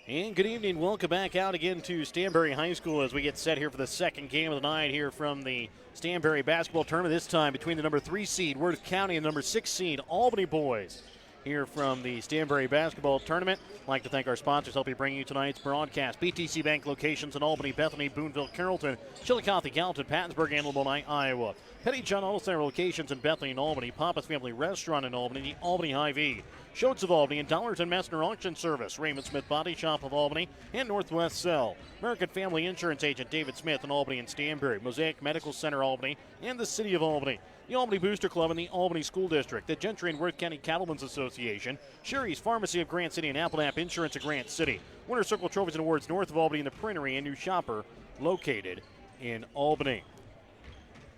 And good evening. Welcome back out again to Stanberry High School as we get set here for the second game of the night here from the Stanberry basketball tournament. This time between the number 3 seed Worth County and number 6 seed Albany boys here from the Stanberry basketball tournament. I'd like to thank our sponsors helping bring you tonight's broadcast. BTC Bank locations in Albany, Bethany, Boonville, Carrollton, Chillicothe, Gallatin, Pattonsburg, and Albany, Iowa. Petty John Auto Center locations in Bethany and Albany. Papa's Family Restaurant in Albany, the Albany Hy-Vee. Schultz of Albany and Dollars and Messner Auction Service. Raymond Smith Body Shop of Albany and Northwest Cell. American Family Insurance Agent David Smith in Albany and Stanberry. Mosaic Medical Center Albany and the City of Albany. The Albany Booster Club and the Albany School District. The Gentry and Worth County Cattlemen's Association. Sherry's Pharmacy of Grant City and Applenapp Insurance of Grant City. Winter Circle Trophies and Awards north of Albany and the Printery and New Shopper located in Albany.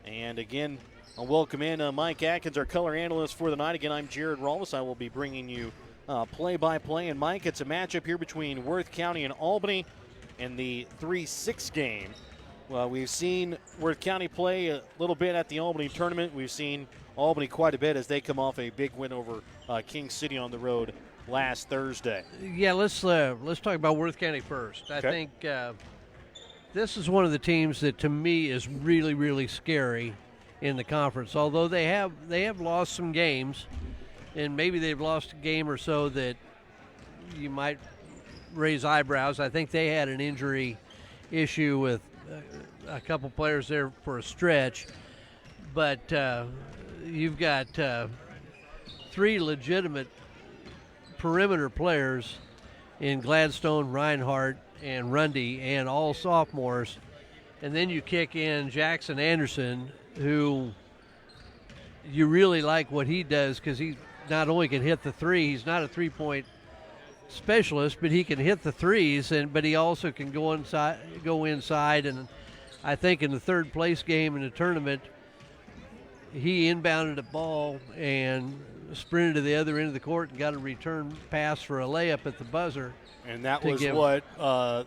And again, I'll welcome in Mike Atkins, our color analyst for the night. Again, I'm Jared Rollis. I will be bringing you play-by-play. And, Mike, it's a matchup here between Worth County and Albany in the 3-6 game. Well, we've seen Worth County play a little bit at the Albany tournament. We've seen Albany quite a bit as they come off a big win over King City on the road last Thursday. Yeah, let's talk about Worth County first. I think this is one of the teams that, to me, is really, really scary in the conference. Although they have lost some games, and maybe they've lost a game or so that you might raise eyebrows. I think they had an injury issue with a couple players there for a stretch, but you've got 3 legitimate perimeter players in Gladstone, Reinhardt, and Rundy, and all sophomores. And then you kick in Jackson Anderson, who you really like what he does because he not only can hit the three, he's not a three-point specialist, but he can hit the threes, but he also can go inside. And I think in the third place game in the tournament, he inbounded a ball and sprinted to the other end of the court and got a return pass for a layup at the buzzer. And that was what I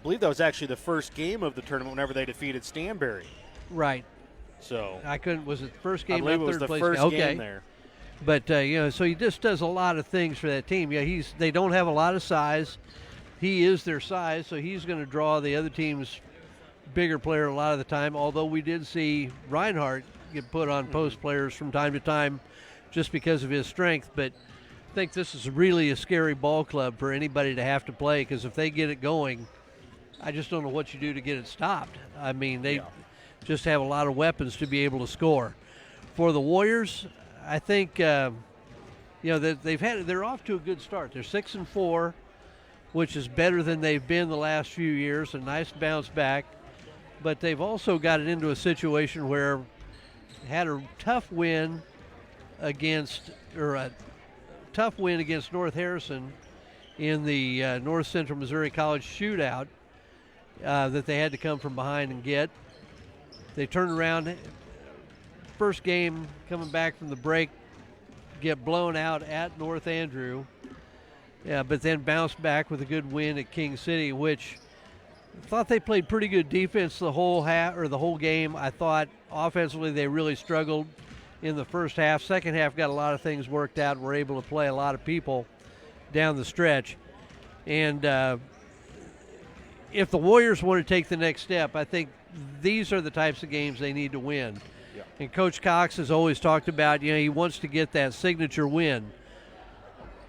believe that was actually the first game of the tournament whenever they defeated Stanberry. Right. So was it the first game? I believe it was the first game there. But so he just does a lot of things for that team. Yeah, they don't have a lot of size. He is their size, so he's going to draw the other team's bigger player a lot of the time. Although we did see Reinhardt get put on post players from time to time, just because of his strength. But I think this is really a scary ball club for anybody to have to play, because if they get it going, I just don't know what you do to get it stopped. I mean, they just have a lot of weapons to be able to score. For the Warriors, I think they're off to a good start. They're 6-4, which is better than they've been the last few years. A nice bounce back, but they've also got it into a situation where had a tough win against North Harrison in the North Central Missouri College shootout that they had to come from behind and get. They turned around. First game coming back from the break, get blown out at North Andrew, but then bounced back with a good win at King City, which I thought they played pretty good defense the whole game. I thought offensively they really struggled in the first half. Second half got a lot of things worked out and were able to play a lot of people down the stretch. And if the Warriors want to take the next step, I think these are the types of games they need to win. Yeah. And Coach Cox has always talked about, he wants to get that signature win.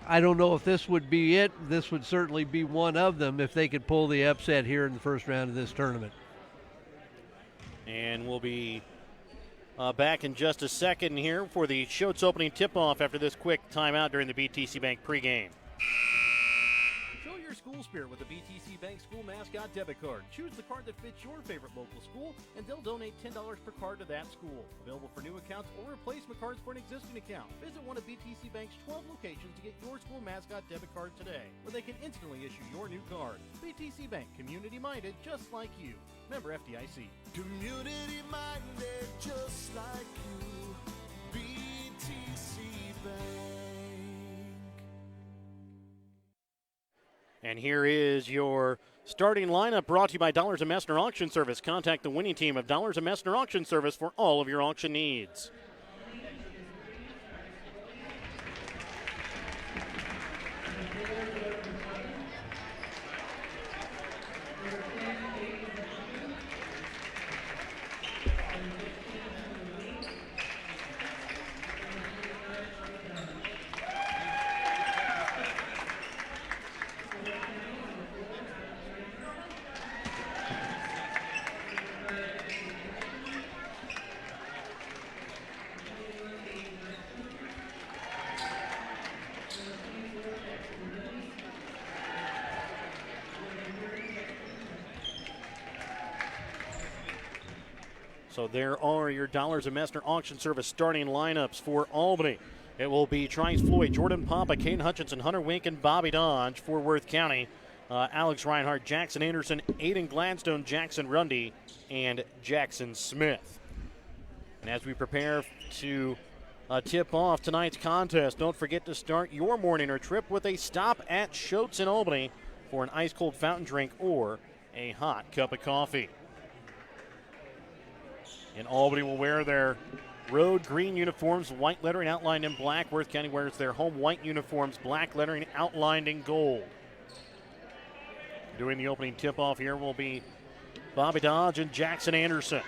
I don't know if this would be it. This would certainly be one of them if they could pull the upset here in the first round of this tournament. And we'll be back in just a second here for the show's opening tip-off after this quick timeout during the BTC Bank pregame. Show your school spirit with the BTC Bank School Mascot Debit Card. Choose the card that fits your favorite local school, and they'll donate $10 per card to that school. Available for new accounts or replacement cards for an existing account. Visit one of BTC Bank's 12 locations to get your school mascot debit card today, where they can instantly issue your new card. BTC Bank, community-minded just like you. Member FDIC. Community-minded just like you. BTC Bank. And here is your starting lineup brought to you by Dollars and Messner Auction Service. Contact the winning team of Dollars and Messner Auction Service for all of your auction needs. So there are your Dollars and Messner Auction Service starting lineups for Albany. It will be Trice Floyd, Jordan Papa, Kane Hutchinson, Hunter Wink, and Bobby Dodge. For Worth County, Alex Reinhardt, Jackson Anderson, Aiden Gladstone, Jackson Rundy, and Jackson Smith. And as we prepare to tip off tonight's contest, don't forget to start your morning or trip with a stop at Schultz in Albany for an ice-cold fountain drink or a hot cup of coffee. And Albany will wear their road green uniforms, white lettering outlined in black. Worth County wears their home white uniforms, black lettering outlined in gold. Doing the opening tip-off here will be Bobby Dodge and Jackson Anderson.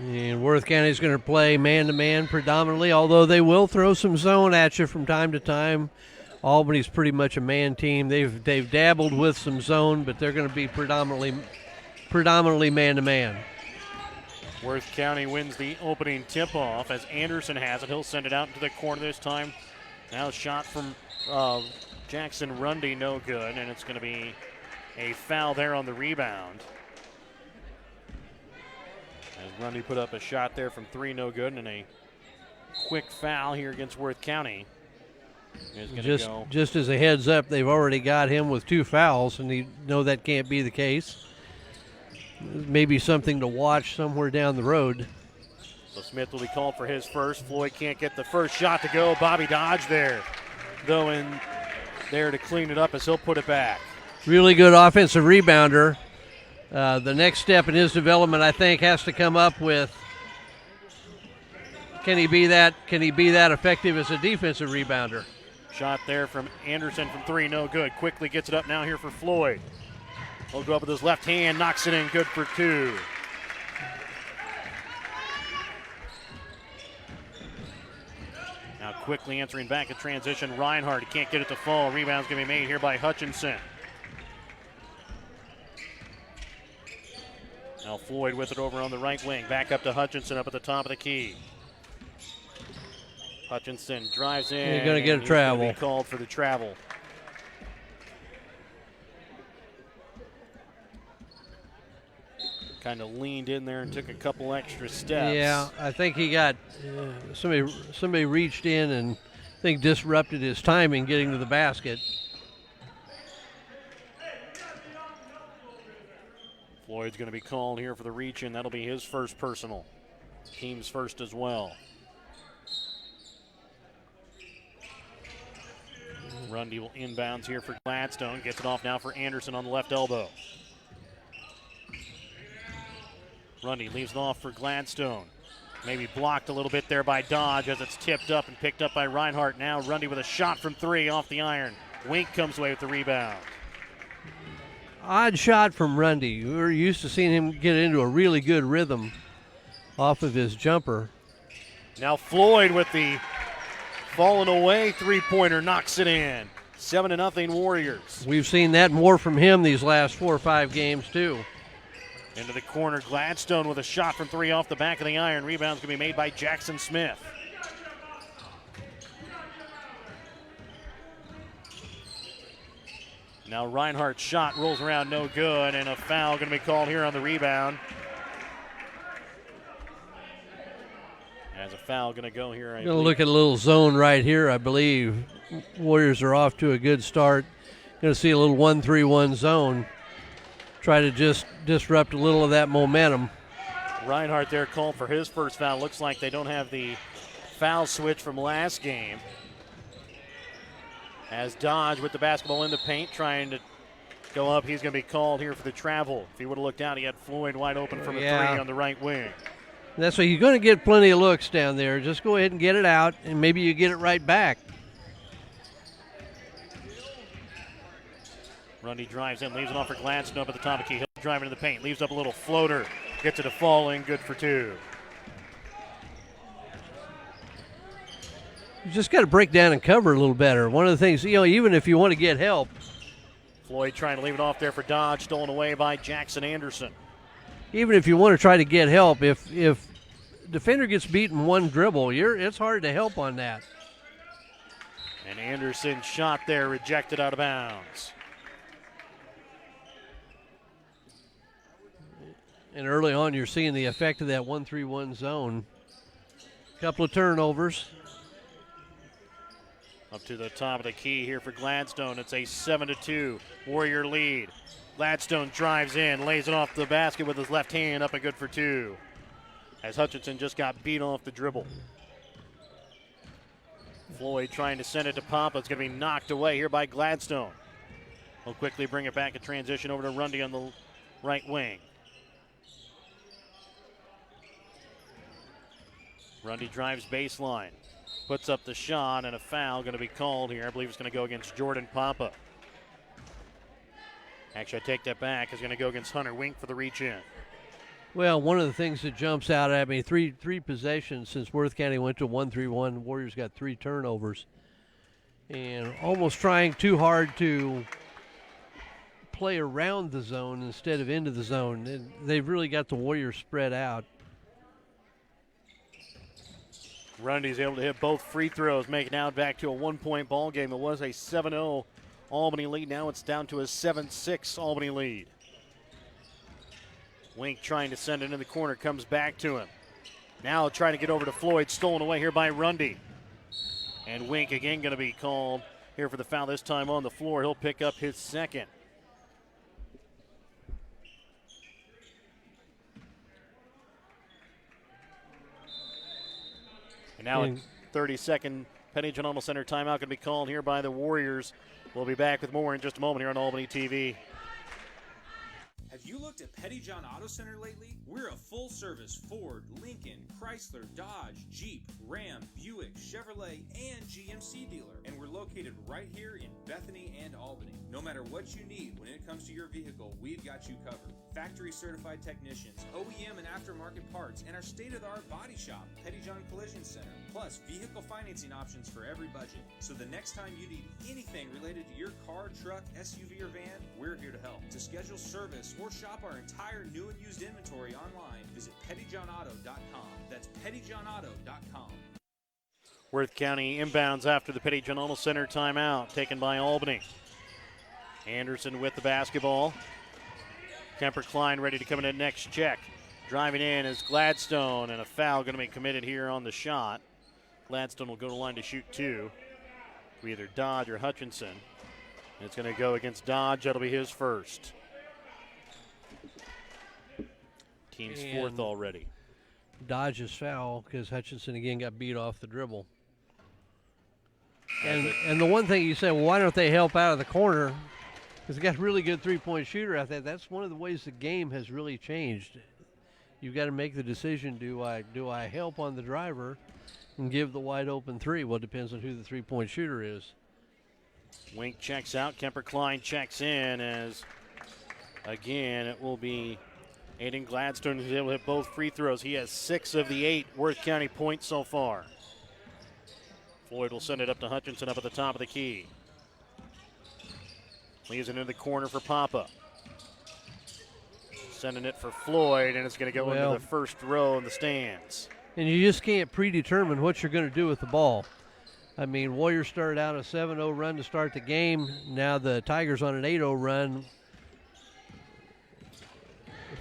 And Worth County is going to play man-to-man predominantly, although they will throw some zone at you from time to time. Albany's pretty much a man team. They've dabbled with some zone, but they're going to be predominantly man-to-man. Worth County wins the opening tip-off as Anderson has it. He'll send it out into the corner this time. Now a shot from Jackson Rundy, no good, and it's going to be a foul there on the rebound. As Rundy put up a shot there from three, no good, and a quick foul here against Worth County. Just as a heads up, they've already got him with 2 fouls, and you know that can't be the case. Maybe something to watch somewhere down the road. So Smith will be called for his first. Floyd can't get the first shot to go. Bobby Dodge there, though, in there to clean it up as he'll put it back. Really good offensive rebounder. The next step in his development, I think, has to come up with can he be that effective as a defensive rebounder? Shot there from Anderson from three, no good. Quickly gets it up now here for Floyd. He'll go up with his left hand, knocks it in, good for 2. Now quickly answering back in transition, Reinhardt. He can't get it to fall. Rebound's going to be made here by Hutchinson. Now Floyd with it over on the right wing. Back up to Hutchinson up at the top of the key. Hutchinson drives in. You're going to get a travel. He's going to be called for the travel. Kind of leaned in there and took a couple extra steps. Yeah, I think he got somebody reached in and I think disrupted his timing getting to the basket. Floyd's going to be called here for the reach in. That'll be his first personal. Team's first as well. Rundy will inbounds here for Gladstone. Gets it off now for Anderson on the left elbow. Rundy leaves it off for Gladstone. Maybe blocked a little bit there by Dodge as it's tipped up and picked up by Reinhardt. Now Rundy with a shot from 3 off the iron. Wink comes away with the rebound. Odd shot from Rundy. We were used to seeing him get into a really good rhythm off of his jumper. Now Floyd with the falling away three-pointer knocks it in. 7-0 Warriors. We've seen that more from him these last 4 or 5 games too. Into the corner, Gladstone with a shot from 3 off the back of the iron. Rebound's going to be made by Jackson Smith. Now Reinhardt's shot rolls around, no good, and a foul going to be called here on the rebound. As a foul going to go here. Going to look at a little zone right here, I believe. Warriors are off to a good start. Going to see a little 1-3-1 zone. Try to just disrupt a little of that momentum. Reinhardt there called for his first foul. Looks like they don't have the foul switch from last game. As Dodge with the basketball in the paint trying to go up. He's going to be called here for the travel. If he would have looked out, he had Floyd wide open from a 3 on the right wing. That's why you're going to get plenty of looks down there. Just go ahead and get it out, and maybe you get it right back. Rundy drives in, leaves it off for Gladstone up at the top of the key. He'll drive into the paint, leaves up a little floater, gets it to fall in, good for 2. You just got to break down and cover a little better. One of the things, even if you want to get help. Floyd trying to leave it off there for Dodge, stolen away by Jackson Anderson. Even if you want to try to get help, if defender gets beaten one dribble, it's hard to help on that. And Anderson's shot there rejected out of bounds. And early on, you're seeing the effect of that 1-3-1 zone. Couple of turnovers. Up to the top of the key here for Gladstone. It's a 7-2 Warrior lead. Gladstone drives in, lays it off the basket with his left hand, up and good for two. As Hutchinson just got beat off the dribble. Floyd trying to send it to Papa. It's going to be knocked away here by Gladstone. He'll quickly bring it back in transition over to Rundy on the right wing. Rundy drives baseline. Puts up the shot, and a foul going to be called here. I believe it's going to go against Jordan Papa. Actually, I take that back. It's going to go against Hunter Wink for the reach-in. Well, one of the things that jumps out at me, three possessions since Worth County went to 1-3-1. Warriors got 3 turnovers. And almost trying too hard to play around the zone instead of into the zone. And they've really got the Warriors spread out. Rundy's able to hit both free throws, making now back to a 1-point ball game. It was a 7-0 Albany lead. Now it's down to a 7-6 Albany lead. Wink trying to send it in the corner, comes back to him. Now trying to get over to Floyd, stolen away here by Rundy. And Wink again going to be called here for the foul, this time on the floor. He'll pick up his second. And now a 30-second Petty John Alma Center timeout going to be called here by the Warriors. We'll be back with more in just a moment here on Albany TV. Have you looked at Petty John Auto Center lately? We're a full-service Ford, Lincoln, Chrysler, Dodge, Jeep, Ram, Buick, Chevrolet, and GMC dealer. And we're located right here in Bethany and Albany. No matter what you need when it comes to your vehicle, we've got you covered. Factory-certified technicians, OEM and aftermarket parts, and our state-of-the-art body shop, Petty John Collision Center. Plus, vehicle financing options for every budget. So the next time you need anything related to your car, truck, SUV, or van, we're here to help. To schedule service or shop our entire new and used inventory online, visit pettyjohnauto.com. That's pettyjohnauto.com. Worth County inbounds after the Petty John Alma Center timeout, taken by Albany. Anderson with the basketball. Kemper Klein ready to come in at next check. Driving in is Gladstone, and a foul going to be committed here on the shot. Gladstone will go to the line to shoot two. To either Dodge or Hutchinson. And it's going to go against Dodge. That'll be his first. Team's fourth already. Dodge's foul because Hutchinson again got beat off the dribble. And the one thing you say, well, why don't they help out of the corner? Because they got a really good three-point shooter out there. That's one of the ways the game has really changed. You've got to make the decision, do I help on the driver and give the wide open three? Well, it depends on who the three-point shooter is. Wink checks out. Kemper Klein checks in as, again, it will be Aiden Gladstone who's able to hit both free throws. He has 6 of the 8 Worth County points so far. Floyd will send it up to Hutchinson up at the top of the key. Leaves it into the corner for Papa. Sending it for Floyd, and it's going to go into the first row in the stands. And you just can't predetermine what you're going to do with the ball. I mean, Warriors started out a 7-0 run to start the game. Now the Tigers on an 8-0 run.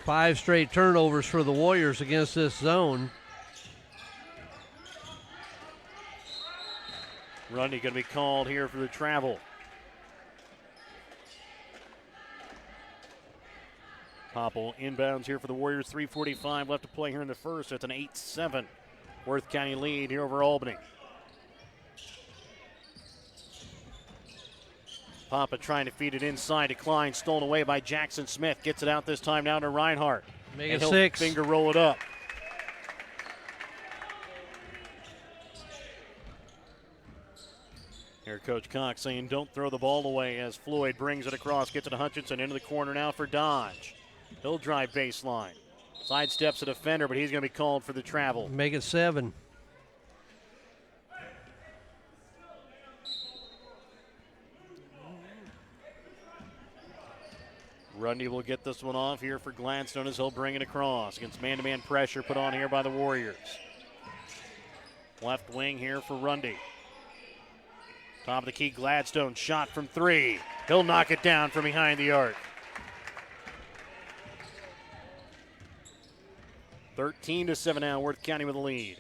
5 straight turnovers for the Warriors against this zone. Rundy going to be called here for the travel. Popple inbounds here for the Warriors. 3:45 left to play here in the first. It's an 8-7 Worth County lead here over Albany. Papa trying to feed it inside to Klein. Stolen away by Jackson Smith. Gets it out this time now to Reinhardt. Make it 6. Finger roll it up. Here Coach Cox saying don't throw the ball away as Floyd brings it across. Gets it to Hutchinson into the corner now for Dodge. He'll drive baseline. Sidesteps a defender, but he's going to be called for the travel. Make it 7. Rundy will get this one off here for Gladstone as he'll bring it across against man-to-man pressure put on here by the Warriors. Left wing here for Rundy. Top of the key, Gladstone shot from 3. He'll knock it down from behind the arc. 13-7 now, Worth County with the lead.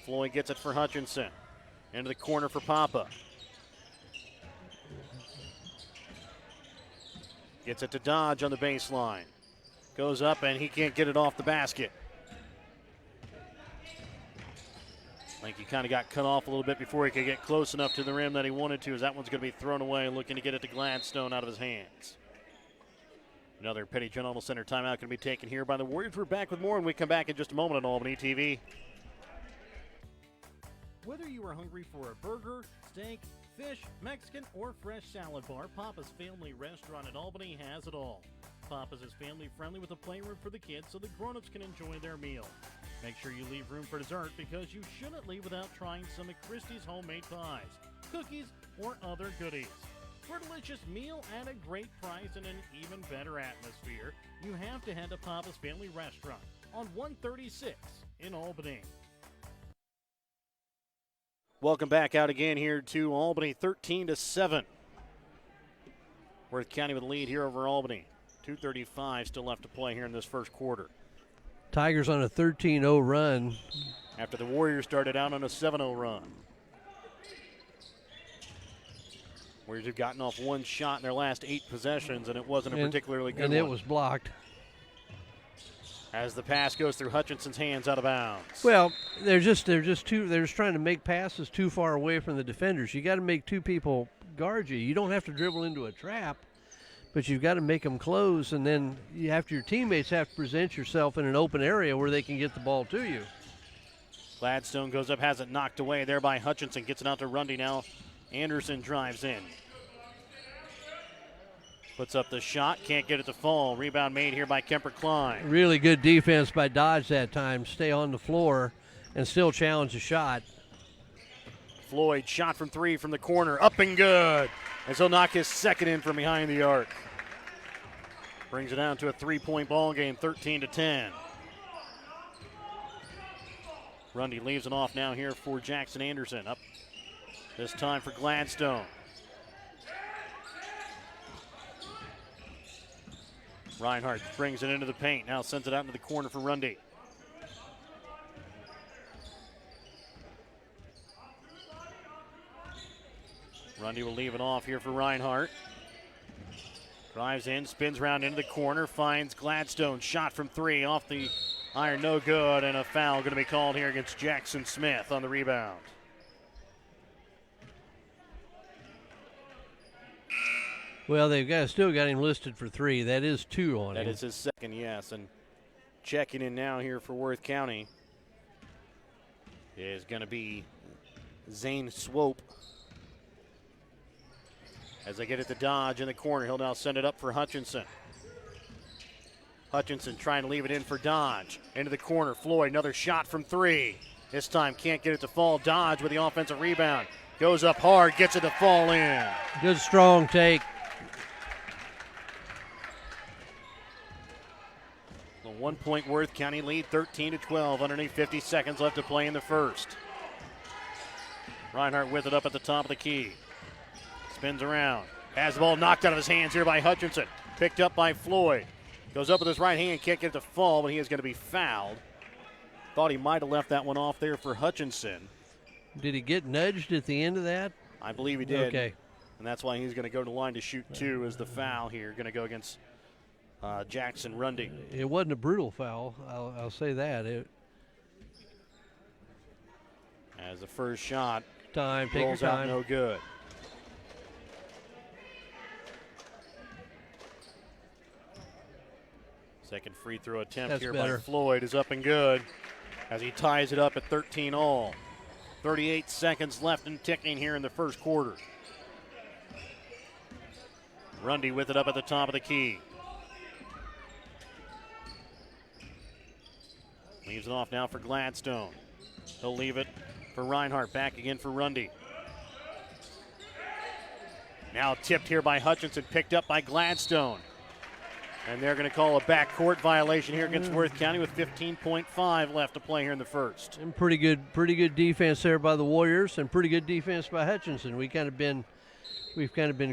Floyd gets it for Hutchinson. Into the corner for Papa. Gets it to Dodge on the baseline. Goes up and he can't get it off the basket. I think he kind of got cut off a little bit before he could get close enough to the rim that he wanted to, as that one's going to be thrown away, looking to get it to Gladstone out of his hands. Another Petty John Auto Center timeout going to be taken here by the Warriors. We're back with more when we come back in just a moment on Albany TV. Whether you are hungry for a burger, steak, fish, Mexican, or fresh salad bar, Papa's Family Restaurant in Albany has it all. Papa's is family friendly with a playroom for the kids so the grown-ups can enjoy their meal. Make sure you leave room for dessert because you shouldn't leave without trying some of Christie's homemade pies, cookies, or other goodies. For a delicious meal at a great price and an even better atmosphere, you have to head to Papa's Family Restaurant on 136 in Albany. Welcome back out again here to Albany, 13-7. Worth County with the lead here over Albany. 2:35 still left to play here in this first quarter. Tigers on a 13-0 run. After the Warriors started out on a 7-0 run. Warriors have gotten off one shot in their last 8 possessions, and it wasn't a particularly good one. And it was blocked. As the pass goes through Hutchinson's hands out of bounds. Well, they're just trying to make passes too far away from the defenders. You got to make two people guard you. You don't have to dribble into a trap, but you've got to make them close, and then your teammates have to present yourself in an open area where they can get the ball to you. Gladstone goes up, has it knocked away there by Hutchinson. Gets it out to Rundy now. Anderson drives in. Puts up the shot, can't get it to fall. Rebound made here by Kemper Klein. Really good defense by Dodge that time. Stay on the floor and still challenge the shot. Floyd shot from 3 from the corner, up and good. As he'll knock his second in from behind the arc. Brings it down to a 3-point ball game, 13-10. Rundy leaves it off now here for Jackson Anderson. Up this time for Gladstone. Reinhardt brings it into the paint. Now sends it out into the corner for Rundy. Rundy will leave it off here for Reinhardt. Drives in, spins around into the corner, finds Gladstone. Shot from 3 off the iron, no good, and a foul going to be called here against Jackson Smith on the rebound. Well, they've still got him listed for 3. That is 2 on him. That is his second, yes. And checking in now here for Worth County is going to be Zane Swope. As they get it to Dodge in the corner, he'll now send it up for Hutchinson. Hutchinson trying to leave it in for Dodge. Into the corner, Floyd, another shot from 3. This time can't get it to fall. Dodge with the offensive rebound. Goes up hard, gets it to fall in. Good strong take. The 1-point Worth County lead, 13-12, underneath 50 seconds left to play in the first. Reinhardt with it up at the top of the key. Spins around. Has the ball knocked out of his hands here by Hutchinson. Picked up by Floyd. Goes up with his right hand, can't get it to fall, but he is going to be fouled. Thought he might have left that one off there for Hutchinson. Did he get nudged at the end of that? I believe he did. Okay. And that's why he's going to go to the line to shoot 2 as the foul here. Going to go against Jackson Rundy. It wasn't a brutal foul, I'll say that. As the first shot take your rolls time. out no good. Second free throw attempt That's here better. by Floyd is up and good as he ties it up at 13-all. 38 seconds left and ticking here in the first quarter. Rundy with it up at the top of the key. Leaves it off now for Gladstone. He'll leave it for Reinhardt. Back again for Rundy. Now tipped here by Hutchinson, picked up by Gladstone. And they're going to call a backcourt violation here against Worth County with 15.5 left to play here in the first. And pretty good defense there by the Warriors, and pretty good defense by Hutchinson. We've kind of been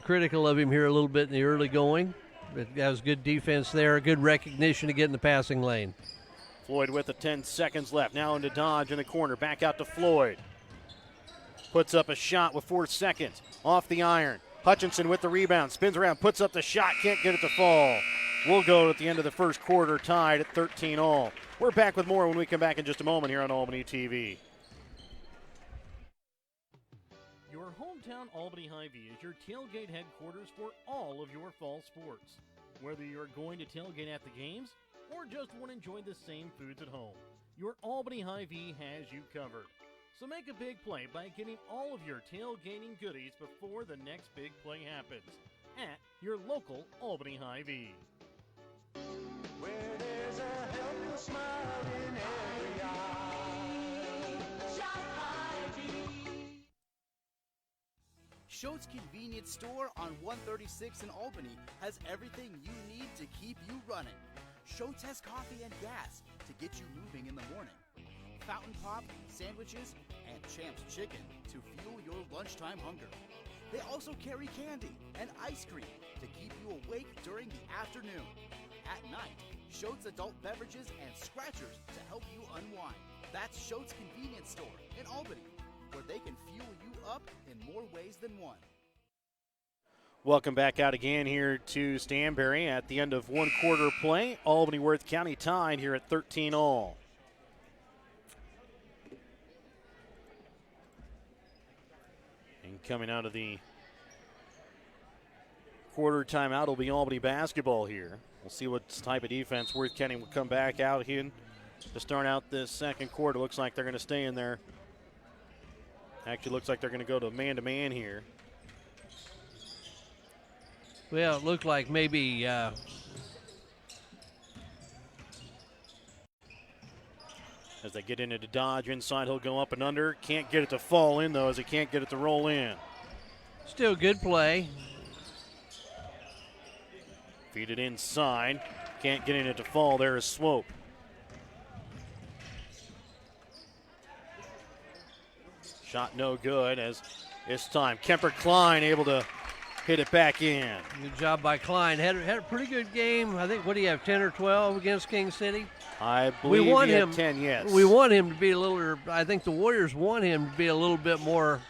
critical of him here a little bit in the early going, but that was good defense there, good recognition to get in the passing lane. Floyd with the 10 seconds left. Now into Dodge in the corner. Back out to Floyd. Puts up a shot with 4 seconds. Off the iron. Hutchinson with the rebound. Spins around. Puts up the shot. Can't get it to fall. We'll go at the end of the first quarter tied at 13 all. We're back with more when we come back in just a moment here on Albany TV. Your hometown Albany Hy-Vee is your tailgate headquarters for all of your fall sports. Whether you're going to tailgate at the games or just want to enjoy the same foods at home, your Albany Hy-Vee has you covered. So make a big play by getting all of your tailgating goodies before the next big play happens at your local Albany Hy-Vee. Where there's a helpful smile in every eye. Shop Hy-Vee. Schultz Convenience Store on 136 in Albany has everything you need to keep you running. Schultz has coffee and gas to get you moving in the morning. Fountain Pop, sandwiches, and Champ's Chicken to fuel your lunchtime hunger. They also carry candy and ice cream to keep you awake during the afternoon. At night, Schultz adult beverages and scratchers to help you unwind. That's Schultz Convenience Store in Albany, where they can fuel you up in more ways than one. Welcome back out again here to Stanberry at the end of one quarter play. Albany Worth County tied here at 13 all. And coming out of the quarter timeout will be Albany basketball here. We'll see what type of defense Worth County will come back out here to start out this second quarter. Looks like they're going to stay in there. Actually looks like they're going to go to man-to-man here. Well, it looked like maybe As they get into the Dodge inside, he'll go up and under. Can't get it to fall in, though, as he can't get it to roll in. still good play. Feed it inside. Can't get it to fall. There is Swope. Shot no good as this time Kemper Klein able to hit it back in. Good job by Klein. Had a pretty good game. I think, what do you have, 10 or 12 against King City? I believe we want he had him, 10, yes. We want him to be a little, I think the Warriors want him to be a little bit more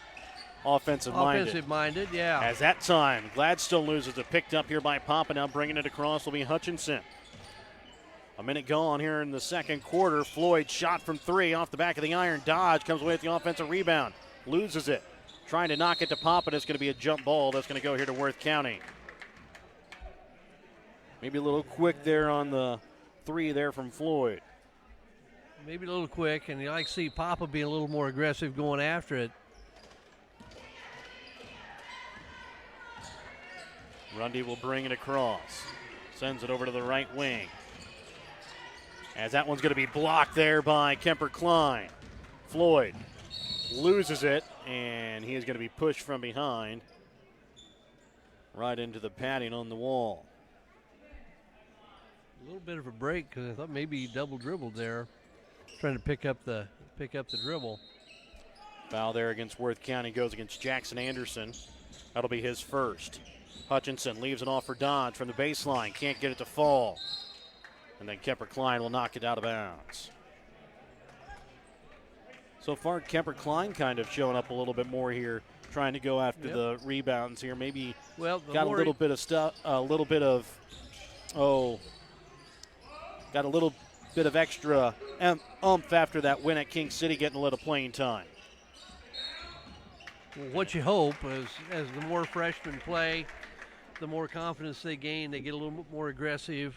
offensive-minded. Yeah. As that time, Gladstone loses it. Picked up here by Papa. Now bringing it across will be Hutchinson. A minute gone here in the second quarter. Floyd shot from three off the back of the iron. Dodge comes away with the offensive rebound. Loses it. Trying to knock it to Papa. It's going to be a jump ball. That's going to go here to Worth County. Maybe a little quick there on the three there from Floyd. Maybe a little quick, and you like to see Papa be a little more aggressive going after it. Rundy will bring it across. Sends it over to the right wing. As that one's going to be blocked there by Kemper Klein. Floyd loses it, and he is going to be pushed from behind right into the padding on the wall. A little bit of a break because I thought maybe he double dribbled there, trying to pick up the dribble. Foul there against Worth County goes against Jackson Anderson. That'll be his first. Hutchinson leaves it off for Dodge from the baseline. Can't get it to fall. And then Kemper Klein will knock it out of bounds. So far, Kemper Klein kind of showing up a little bit more here, trying to go after the rebounds here. Maybe got a little bit of stuff, got a little bit of extra oomph after that win at King City, getting a little playing time. Well, what you hope is as the more freshmen play, the more confidence they gain, they get a little bit more aggressive,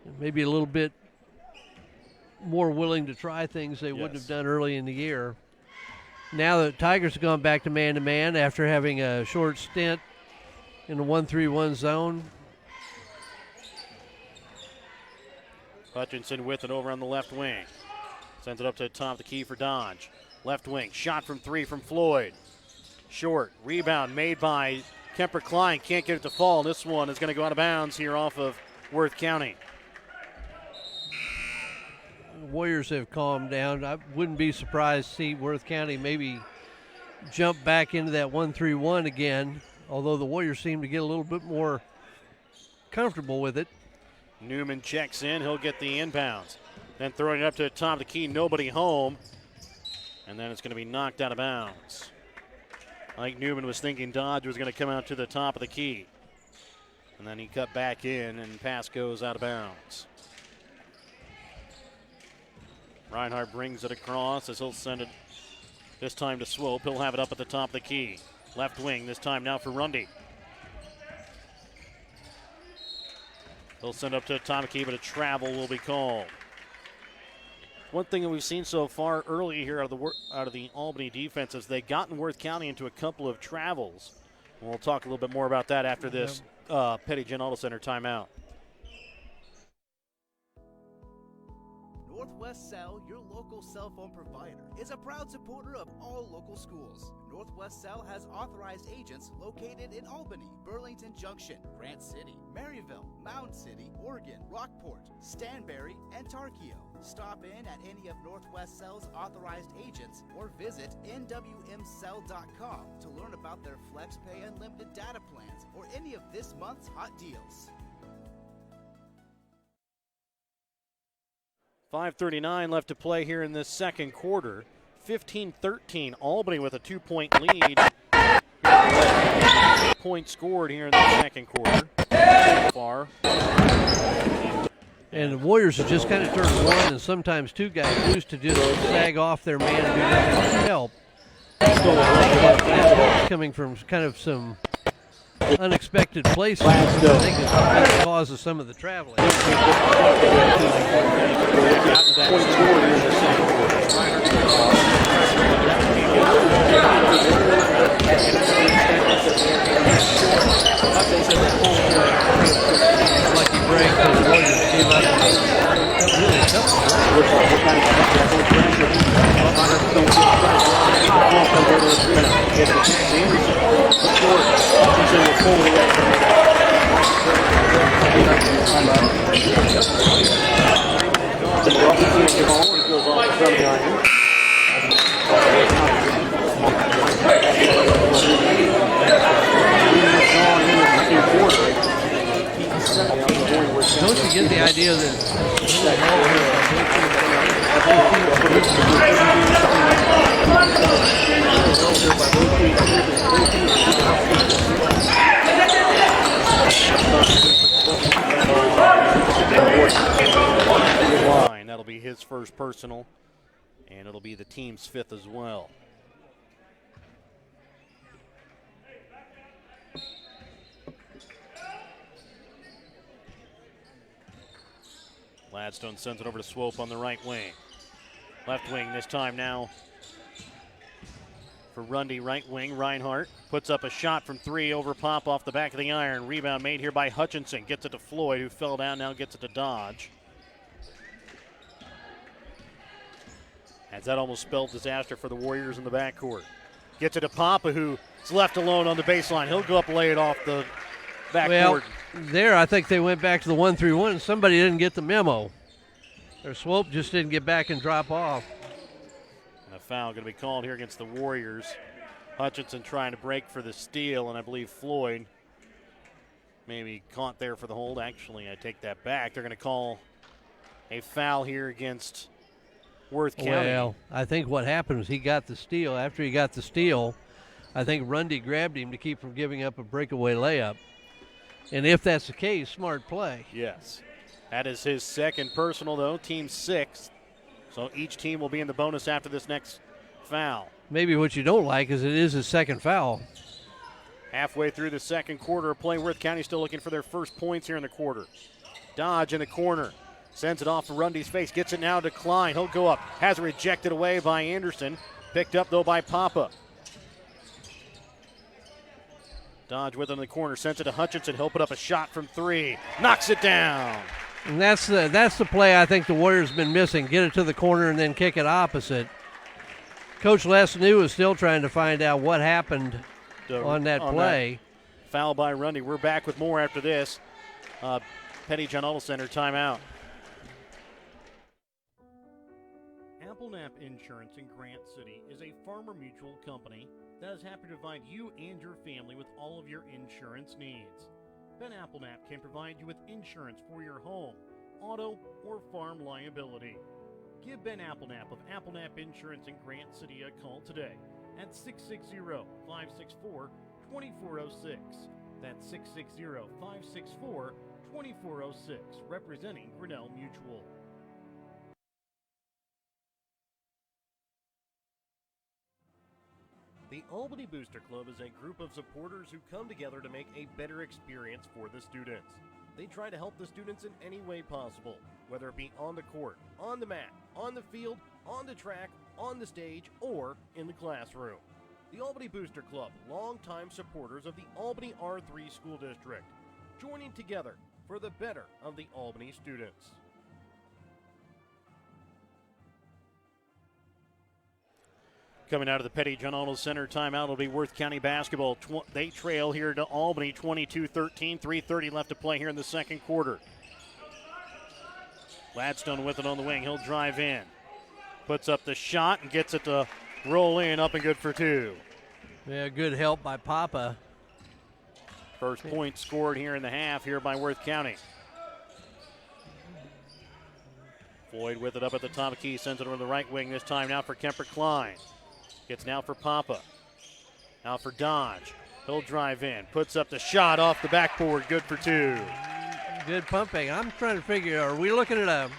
and maybe a little bit more willing to try things they wouldn't have done early in the year. Now the Tigers have gone back to man-to-man after having a short stint in the 1-3-1 zone. Hutchinson with it over on the left wing. Sends it up to the top of the key for Dodge. Left wing, shot from three from Floyd. Short, rebound made by Kemper Klein. Can't get it to fall. This one is going to go out of bounds here off of Worth County. The Warriors have calmed down. I wouldn't be surprised to see Worth County maybe jump back into that 1-3-1 again, although the Warriors seem to get a little bit more comfortable with it. Newman checks in. He'll get the inbounds. Then throwing it up to the top of the key, nobody home. And then it's going to be knocked out of bounds. Mike Newman was thinking Dodge was going to come out to the top of the key. And then he cut back in, and pass goes out of bounds. Reinhardt brings it across as he'll send it this time to Swope. He'll have it up at the top of the key. Left wing this time now for Rundy. He'll send up to the top of the key, but a travel will be called. One thing that we've seen so far early here out of the Albany defense is they've gotten Worth County into a couple of travels. And we'll talk a little bit more about that after this Petty Gen Auto Center timeout. Northwest Cell, your local cell phone provider, is a proud supporter of all local schools. Northwest Cell has authorized agents located in Albany, Burlington Junction, Grant City, Maryville, Mound City, Oregon, Rockport, Stanberry, and Tarkio. Stop in at any of Northwest Cell's authorized agents or visit nwmcell.com to learn about their FlexPay unlimited data plans or any of this month's hot deals. 5:39 left to play here in this second quarter. 15-13, Albany with a 2-point lead. Point scored here in the second quarter. So far. And the Warriors have just kind of turned one and sometimes two guys loose to just sag off their man and do nothing to help. So that's coming from kind of some unexpected places. I think it's the cause of some of the traveling. Lucky break for the Warriors gave up really tough. Don't you get the idea that that'll be his first personal, and it'll be the team's fifth as well. Gladstone sends it over to Swope on the right wing. Left wing this time now for Rundy, right wing. Reinhardt puts up a shot from three over Pop off the back of the iron. Rebound made here by Hutchinson. Gets it to Floyd, who fell down, now gets it to Dodge. As that almost spelled disaster for the Warriors in the backcourt. Gets it to Papa, who's left alone on the baseline. He'll go up and lay it off the backcourt. Well, there I think they went back to the 1-3-1 and somebody didn't get the memo. Their Swope just didn't get back and drop off. And a foul going to be called here against the Warriors. Hutchinson trying to break for the steal, and I believe Floyd maybe caught there for the hold. Actually, I take that back. They're going to call a foul here against Worth County. Well, I think what happened was he got the steal. After he got the steal, I think Rundy grabbed him to keep from giving up a breakaway layup. And if that's the case, smart play. Yes. That is his second personal, though. Team sixth. So each team will be in the bonus after this next foul. Maybe what you don't like is it is his second foul. Halfway through the second quarter of play, Worth County still looking for their first points here in the quarter. Dodge in the corner. Sends it off for Rundy's face. Gets it now to Klein. He'll go up. Has it rejected away by Anderson. Picked up, though, by Papa. Dodge with him in the corner. Sends it to Hutchinson. He'll put up a shot from three. Knocks it down. And that's the play I think the Warriors have been missing. Get it to the corner and then kick it opposite. Coach Lesnew is still trying to find out what happened on that play. That foul by Rundy. We're back with more after this. Petty John Auto Center timeout. Applenap Insurance in Grant City is a Farmer Mutual company that is happy to provide you and your family with all of your insurance needs. Ben Applenap can provide you with insurance for your home, auto, or farm liability. Give Ben Applenap of Applenap Insurance in Grant City a call today at 660-564-2406. That's 660-564-2406, representing Grinnell Mutual. The Albany Booster Club is a group of supporters who come together to make a better experience for the students. They try to help the students in any way possible, whether it be on the court, on the mat, on the field, on the track, on the stage, or in the classroom. The Albany Booster Club, longtime supporters of the Albany R3 School District, joining together for the better of the Albany students. Coming out of the Petty John Arnold Center timeout will be Worth County basketball. They trail here to Albany 22-13. 3:30 left to play here in the second quarter. Gladstone with it on the wing. He'll drive in. Puts up the shot and gets it to roll in, up and good for two. Yeah, good help by Papa. First point scored here in the half here by Worth County. Floyd with it up at the top of the key. Sends it over the right wing this time now for Kemper Klein. Gets now for Papa. Now for Dodge. He'll drive in. Puts up the shot off the backboard. Good for two. Good pumping. I'm trying to figure, are we looking at a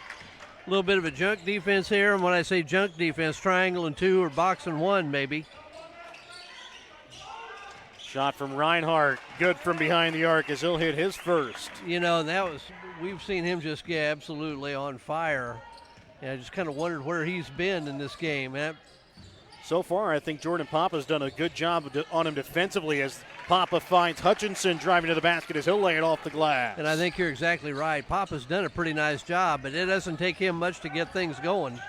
little bit of a junk defense here? And when I say junk defense, triangle and two or box and one maybe. Shot from Reinhardt. Good from behind the arc as he'll hit his first. You know, we've seen him just get absolutely on fire. And I just kind of wondered where he's been in this game. So far, I think Jordan Papa's done a good job on him defensively as Papa finds Hutchinson driving to the basket as he'll lay it off the glass. And I think you're exactly right. Papa's done a pretty nice job, but it doesn't take him much to get things going.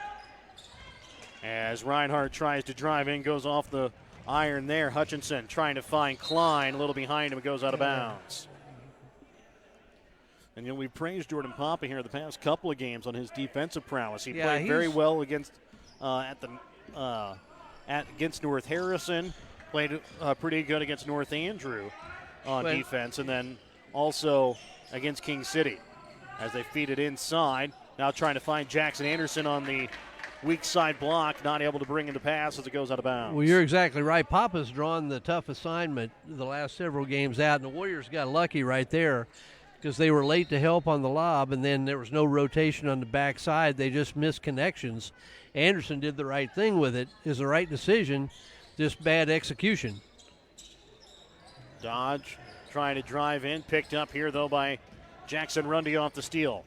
As Reinhardt tries to drive in, goes off the iron there. Hutchinson trying to find Klein, a little behind him, goes out of bounds. And we've praised Jordan Papa here the past couple of games on his defensive prowess. He played very well against against North Harrison, played pretty good against North Andrew on defense, and then also against King City as they feed it inside. Now trying to find Jackson Anderson on the weak side block, not able to bring in the pass as it goes out of bounds. Well, you're exactly right. Papa's drawn the tough assignment the last several games out, and the Warriors got lucky right there because they were late to help on the lob, and then there was no rotation on the backside. They just missed connections. Anderson did the right thing with it. Is the right decision, just bad execution. Dodge trying to drive in, picked up here though by Jackson Rundy off the steal.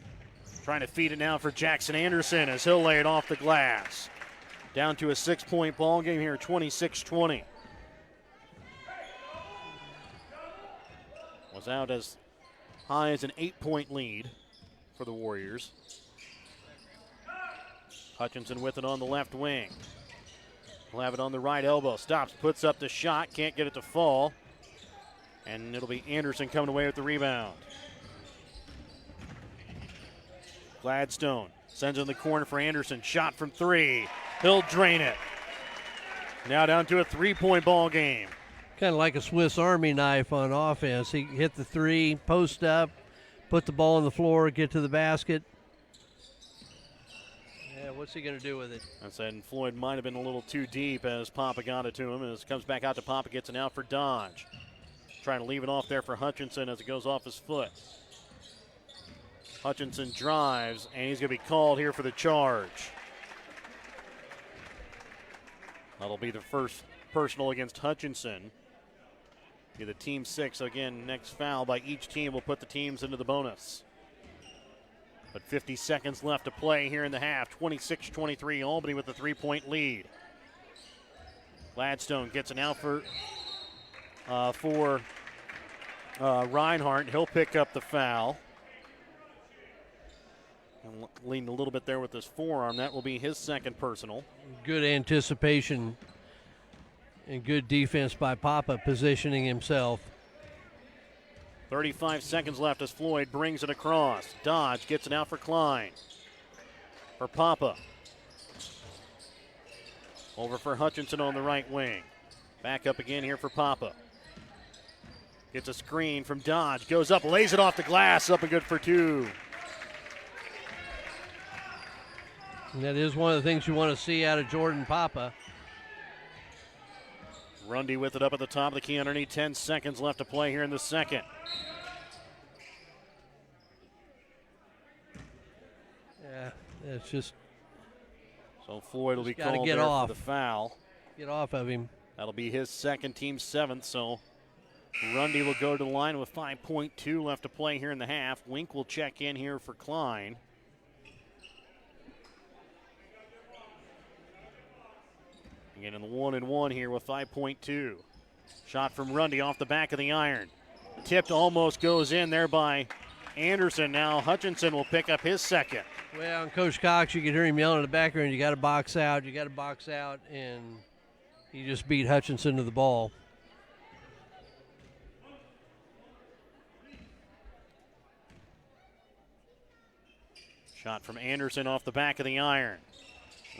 Trying to feed it now for Jackson Anderson as he'll lay it off the glass. Down to a 6-point ball game here, 26-20. Was out as high as an 8-point lead for the Warriors. Hutchinson with it on the left wing. He'll have it on the right elbow. Stops, puts up the shot, can't get it to fall. And it'll be Anderson coming away with the rebound. Gladstone sends it in the corner for Anderson. Shot from three. He'll drain it. Now down to a 3-point ball game. Kind of like a Swiss Army knife on offense. He hit the three, post up, put the ball on the floor, get to the basket. Yeah, what's he going to do with it? I said Floyd might have been a little too deep as Papa got it to him. As it comes back out to Papa, gets it out for Dodge. Trying to leave it off there for Hutchinson as it goes off his foot. Hutchinson drives, and he's going to be called here for the charge. That'll be the first personal against Hutchinson. Be the team 6. Again, next foul by each team will put the teams into the bonus. But 50 seconds left to play here in the half. 26-23, Albany with a 3-point lead. Gladstone gets it out for Reinhardt. He'll pick up the foul. And leaning a little bit there with his forearm. That will be his second personal. Good anticipation and good defense by Papa, positioning himself. 35 seconds left as Floyd brings it across. Dodge gets it out for Klein. For Papa. Over for Hutchinson on the right wing. Back up again here for Papa. Gets a screen from Dodge. Goes up, lays it off the glass. Up and good for two. And that is one of the things you want to see out of Jordan Papa. Rundy with it up at the top of the key underneath. 10 seconds left to play here in the second. Yeah, it's just So Floyd will be gotta called get there off. for the foul. get off of him. That'll be his second, team seventh. So Rundy will go to the line with 5.2 left to play here in the half. Wink will check in here for Klein. Again in the 1-and-1 here with 5.2. Shot from Rundy off the back of the iron. Tipped, almost goes in there by Anderson. Now Hutchinson will pick up his second. Well, and Coach Cox, you can hear him yelling in the background, you got to box out, and he just beat Hutchinson to the ball. Shot from Anderson off the back of the iron.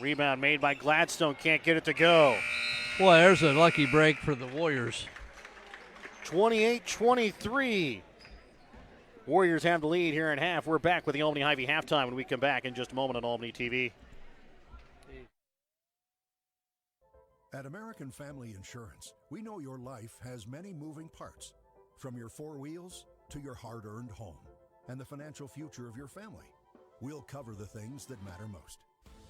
Rebound made by Gladstone, can't get it to go. Boy, there's a lucky break for the Warriors. 28-23. Warriors have the lead here in half. We're back with the Albany Hy-Vee halftime when we come back in just a moment on Albany TV. At American Family Insurance, we know your life has many moving parts, from your four wheels to your hard-earned home and the financial future of your family. We'll cover the things that matter most.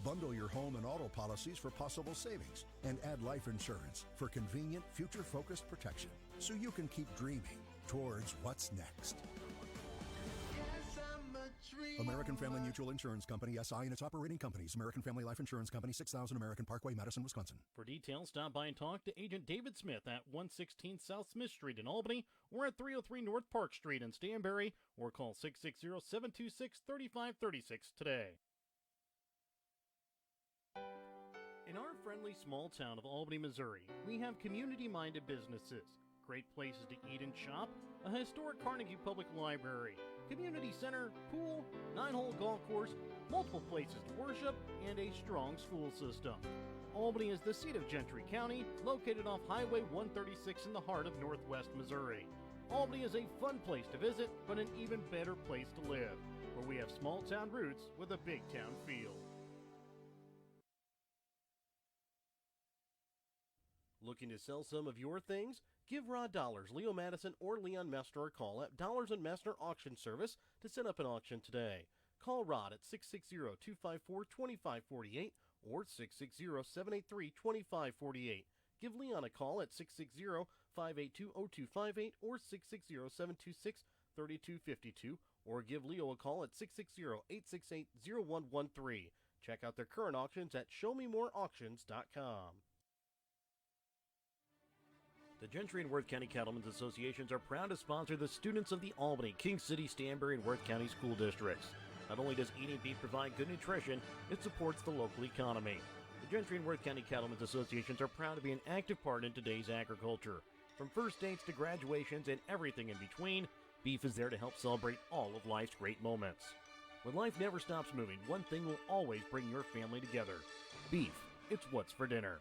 Bundle your home and auto policies for possible savings and add life insurance for convenient, future-focused protection so you can keep dreaming towards what's next. American Family Mutual Insurance Company, SI, and its operating companies. American Family Life Insurance Company, 6000 American Parkway, Madison, Wisconsin. For details, stop by and talk to Agent David Smith at 116 South Smith Street in Albany or at 303 North Park Street in Stanberry, or call 660-726-3536 today. In our friendly small town of Albany, Missouri, we have community-minded businesses, great places to eat and shop, a historic Carnegie Public Library, community center, pool, 9-hole golf course, multiple places to worship, and a strong school system. Albany is the seat of Gentry County, located off Highway 136 in the heart of northwest Missouri. Albany is a fun place to visit, but an even better place to live, where we have small town roots with a big town feel. Looking to sell some of your things? Give Rod Dollars, Leo Madison, or Leon Mester a call at Dollars & Mester Auction Service to set up an auction today. Call Rod at 660-254-2548 or 660-783-2548. Give Leon a call at 660-582-0258 or 660-726-3252 or give Leo a call at 660-868-0113. Check out their current auctions at showmemoreauctions.com. The Gentry and Worth County Cattlemen's Associations are proud to sponsor the students of the Albany, King City, Stanberry, and Worth County school districts. Not only does eating beef provide good nutrition, it supports the local economy. The Gentry and Worth County Cattlemen's Associations are proud to be an active part in today's agriculture. From first dates to graduations and everything in between, beef is there to help celebrate all of life's great moments. When life never stops moving, one thing will always bring your family together. Beef. It's what's for dinner.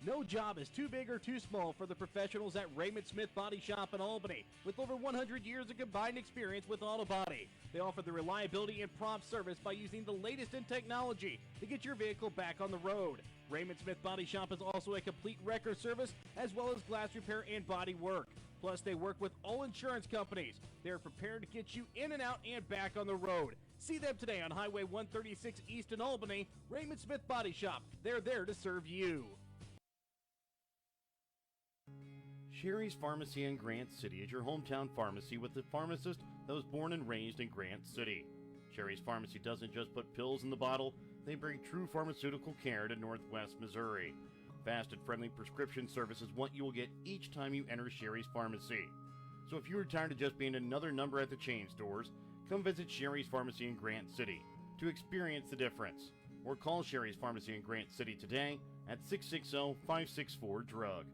No job is too big or too small for the professionals at Raymond Smith Body Shop in Albany. With over 100 years of combined experience with auto body, they offer the reliability and prompt service by using the latest in technology to get your vehicle back on the road. Raymond Smith Body Shop is also a complete wrecker service as well as glass repair and body work. Plus, they work with all insurance companies. They are prepared to get you in and out and back on the road. See them today on Highway 136 East in Albany. Raymond Smith Body Shop. They're there to serve you. Sherry's Pharmacy in Grant City is your hometown pharmacy with a pharmacist that was born and raised in Grant City. Sherry's Pharmacy doesn't just put pills in the bottle, they bring true pharmaceutical care to northwest Missouri. Fast and friendly prescription service is what you will get each time you enter Sherry's Pharmacy. So if you are tired of just being another number at the chain stores, come visit Sherry's Pharmacy in Grant City to experience the difference. Or call Sherry's Pharmacy in Grant City today at 660-564-DRUG.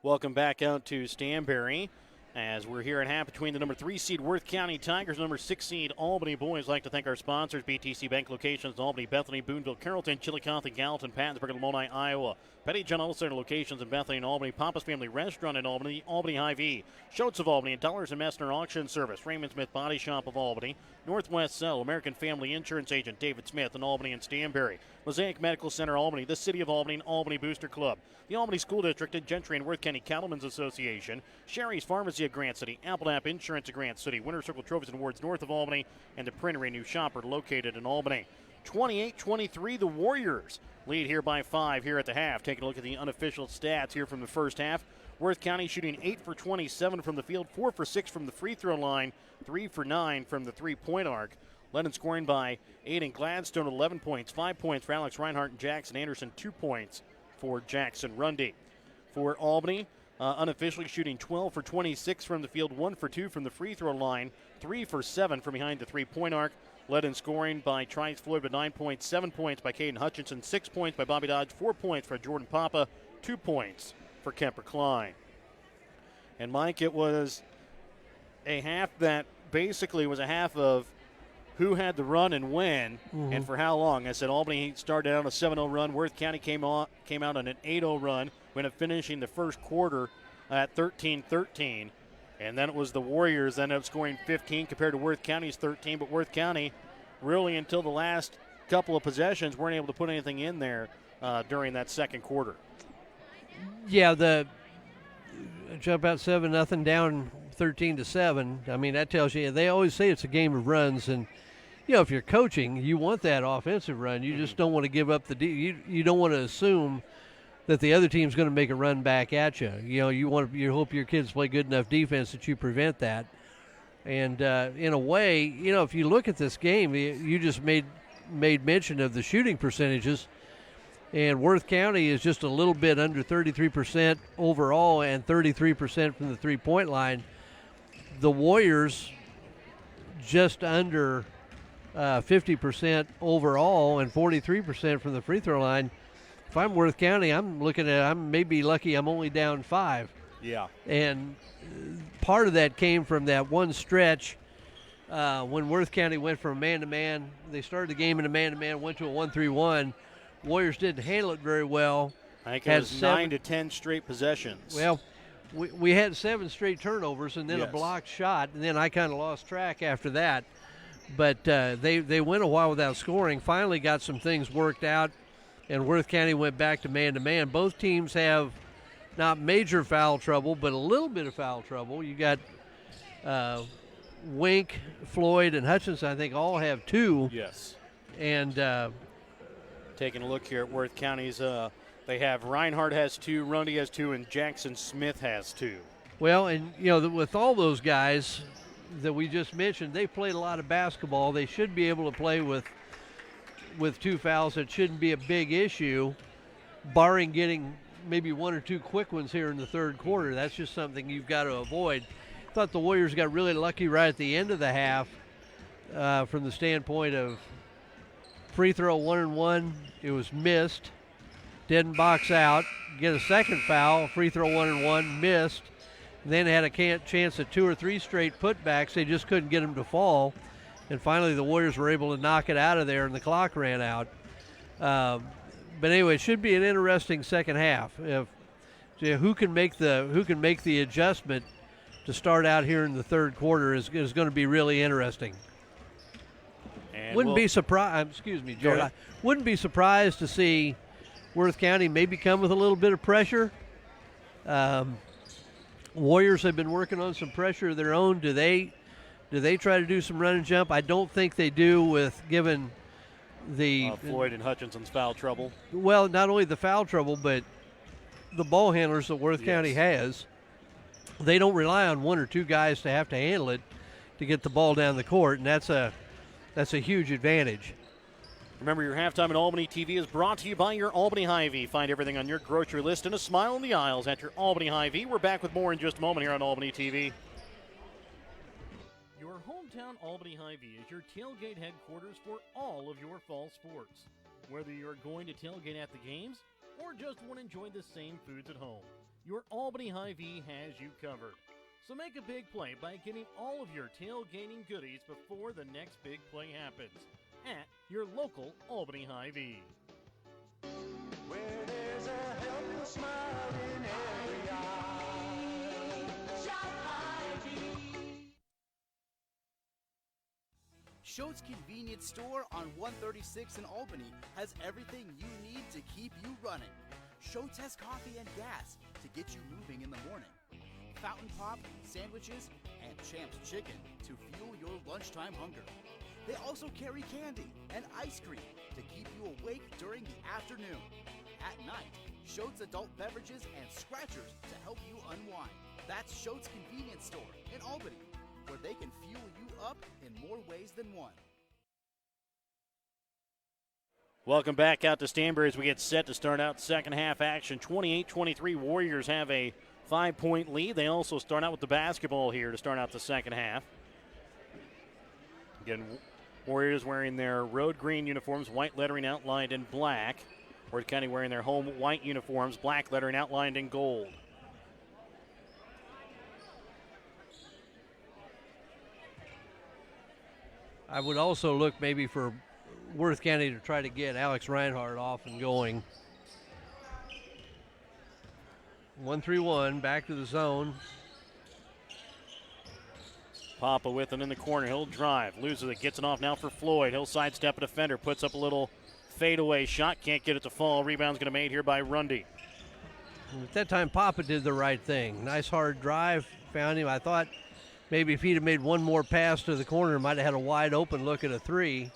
Welcome back out to Stanberry. As we're here at half between the number 3 seed Worth County Tigers, number 6 seed Albany Boys. Like to thank our sponsors, BTC Bank locations, Albany, Bethany, Boonville, Carrollton, Chillicothe, Gallatin, Pattonsburg, and Lamoni, Iowa. Petty John Auto Center locations in Bethany and Albany, Papa's Family Restaurant in Albany, Albany Hy-Vee, Schultz of Albany, and Dollars and Messner Auction Service, Raymond Smith Body Shop of Albany, Northwest Cell, American Family Insurance Agent David Smith in Albany and Stanberry, Mosaic Medical Center Albany, the City of Albany, and Albany Booster Club, the Albany School District and Gentry and Worth County Cattlemen's Association, Sherry's Pharmacy of Grant City, Appledapp Insurance of Grant City, Winter Circle Trophies and Awards north of Albany, and the Printery New Shopper located in Albany. 28-23, the Warriors lead here by 5 here at the half. Taking a look at the unofficial stats here from the first half. Worth County shooting 8 for 27 from the field, 4 for 6 from the free throw line, 3 for 9 from the three-point arc. Led in scoring by Aiden Gladstone, 11 points, 5 points for Alex Reinhardt and Jackson Anderson, 2 points for Jackson Rundy. For Albany, unofficially shooting 12 for 26 from the field, 1 for 2 from the free throw line, 3 for 7 from behind the three-point arc. Led in scoring by Trice Floyd with 9 points, 7 points by Caden Hutchinson, 6 points by Bobby Dodge, 4 points for Jordan Papa, 2 points for Kemper Klein. And Mike, it was a half that basically was a half of who had the run and when and for how long. I said Albany started out on a 7-0 run. Worth County came out on an 8-0 run, when finishing the first quarter at 13-13. And then it was the Warriors that ended up scoring 15 compared to Worth County's 13. But Worth County, really until the last couple of possessions, weren't able to put anything in there during that second quarter. Yeah, the jump out 7-0 down 13-7. I mean, that tells you, they always say it's a game of runs. And, you know, if you're coaching, you want that offensive run. You just don't want to give up you don't want to assume that the other team's going to make a run back at you. You know, you hope your kids play good enough defense that you prevent that. And in a way, you know, if you look at this game, you just made mention of the shooting percentages, and Worth County is just a little bit under 33% overall and 33% from the three-point line. The Warriors just under 50% overall and 43% from the free throw line. If I'm Worth County, I'm maybe lucky I'm only down 5. Yeah. And part of that came from that one stretch when Worth County went from man-to-man. They started the game in a man-to-man, went to a 1-3-1. Warriors didn't handle it very well. I think it was 9 to 10 straight possessions. Well, we had 7 straight turnovers and then a blocked shot, and then I kind of lost track after that. But they went a while without scoring, finally got some things worked out, and Worth County went back to man-to-man. Both teams have not major foul trouble, but a little bit of foul trouble. You got Wink, Floyd, and Hutchinson, I think, all have 2. Yes. And taking a look here at Worth County's, they have Reinhardt has 2, Rundy has 2, and Jackson Smith has 2. Well, and, you know, with all those guys that we just mentioned, they played a lot of basketball. They should be able to play with 2 fouls. It shouldn't be a big issue, barring getting maybe 1 or 2 quick ones here in the third quarter. That's just something you've got to avoid. I thought the Warriors got really lucky right at the end of the half from the standpoint of free throw 1-1. It was missed. Didn't box out. Get a second foul. Free throw 1-1. Missed. Then had a chance at 2 or 3 straight putbacks. They just couldn't get them to fall. And finally, the Warriors were able to knock it out of there, and the clock ran out. But anyway, it should be an interesting second half. Who can make the adjustment to start out here in the third quarter is going to be really interesting. And wouldn't be surprised. Excuse me, Jared. I wouldn't be surprised to see Worth County maybe come with a little bit of pressure. Warriors have been working on some pressure of their own. Do they try to do some run and jump? I don't think they do, with given the Floyd and Hutchinson's foul trouble. Well, not only the foul trouble, but the ball handlers that Worth County has. They don't rely on 1 or 2 guys to have to handle it to get the ball down the court, and that's a huge advantage. Remember, your Halftime in Albany TV is brought to you by your Albany Hy-Vee. Find everything on your grocery list and a smile in the aisles at your Albany Hy-Vee. We're back with more in just a moment here on Albany TV. Your hometown Albany Hy-Vee is your tailgate headquarters for all of your fall sports. Whether you're going to tailgate at the games or just want to enjoy the same foods at home, your Albany Hy-Vee has you covered. So make a big play by getting all of your tailgating goodies before the next big play happens at your local Albany Hy-Vee. Where there's a helpless smile in every eye. Shop Hy-Vee. Schultz Convenience Store on 136 in Albany has everything you need to keep you running. Schultz has coffee and gas to get you moving in the morning. Fountain Pop, sandwiches, and Champ's Chicken to fuel your lunchtime hunger. They also carry candy and ice cream to keep you awake during the afternoon. At night, Schultz adult beverages and scratchers to help you unwind. That's Schultz Convenience Store in Albany, where they can fuel you up in more ways than one. Welcome back out to Stanberry as we get set to start out second half action. 28-23 Warriors have a 5-point lead. They also start out with the basketball here to start out the second half. Again, Warriors wearing their road green uniforms, white lettering outlined in black. Worth County wearing their home white uniforms, black lettering outlined in gold. I would also look maybe for Worth County to try to get Alex Reinhardt off and going. 1-3-1, back to the zone. Papa with it in the corner. He'll drive, loses it, gets it off now for Floyd. He'll sidestep a defender, puts up a little fadeaway shot, can't get it to fall. Rebound's going to be made here by Rundy. At that time, Papa did the right thing. Nice hard drive, found him. I thought maybe if he'd have made one more pass to the corner, might have had a wide open look at a three.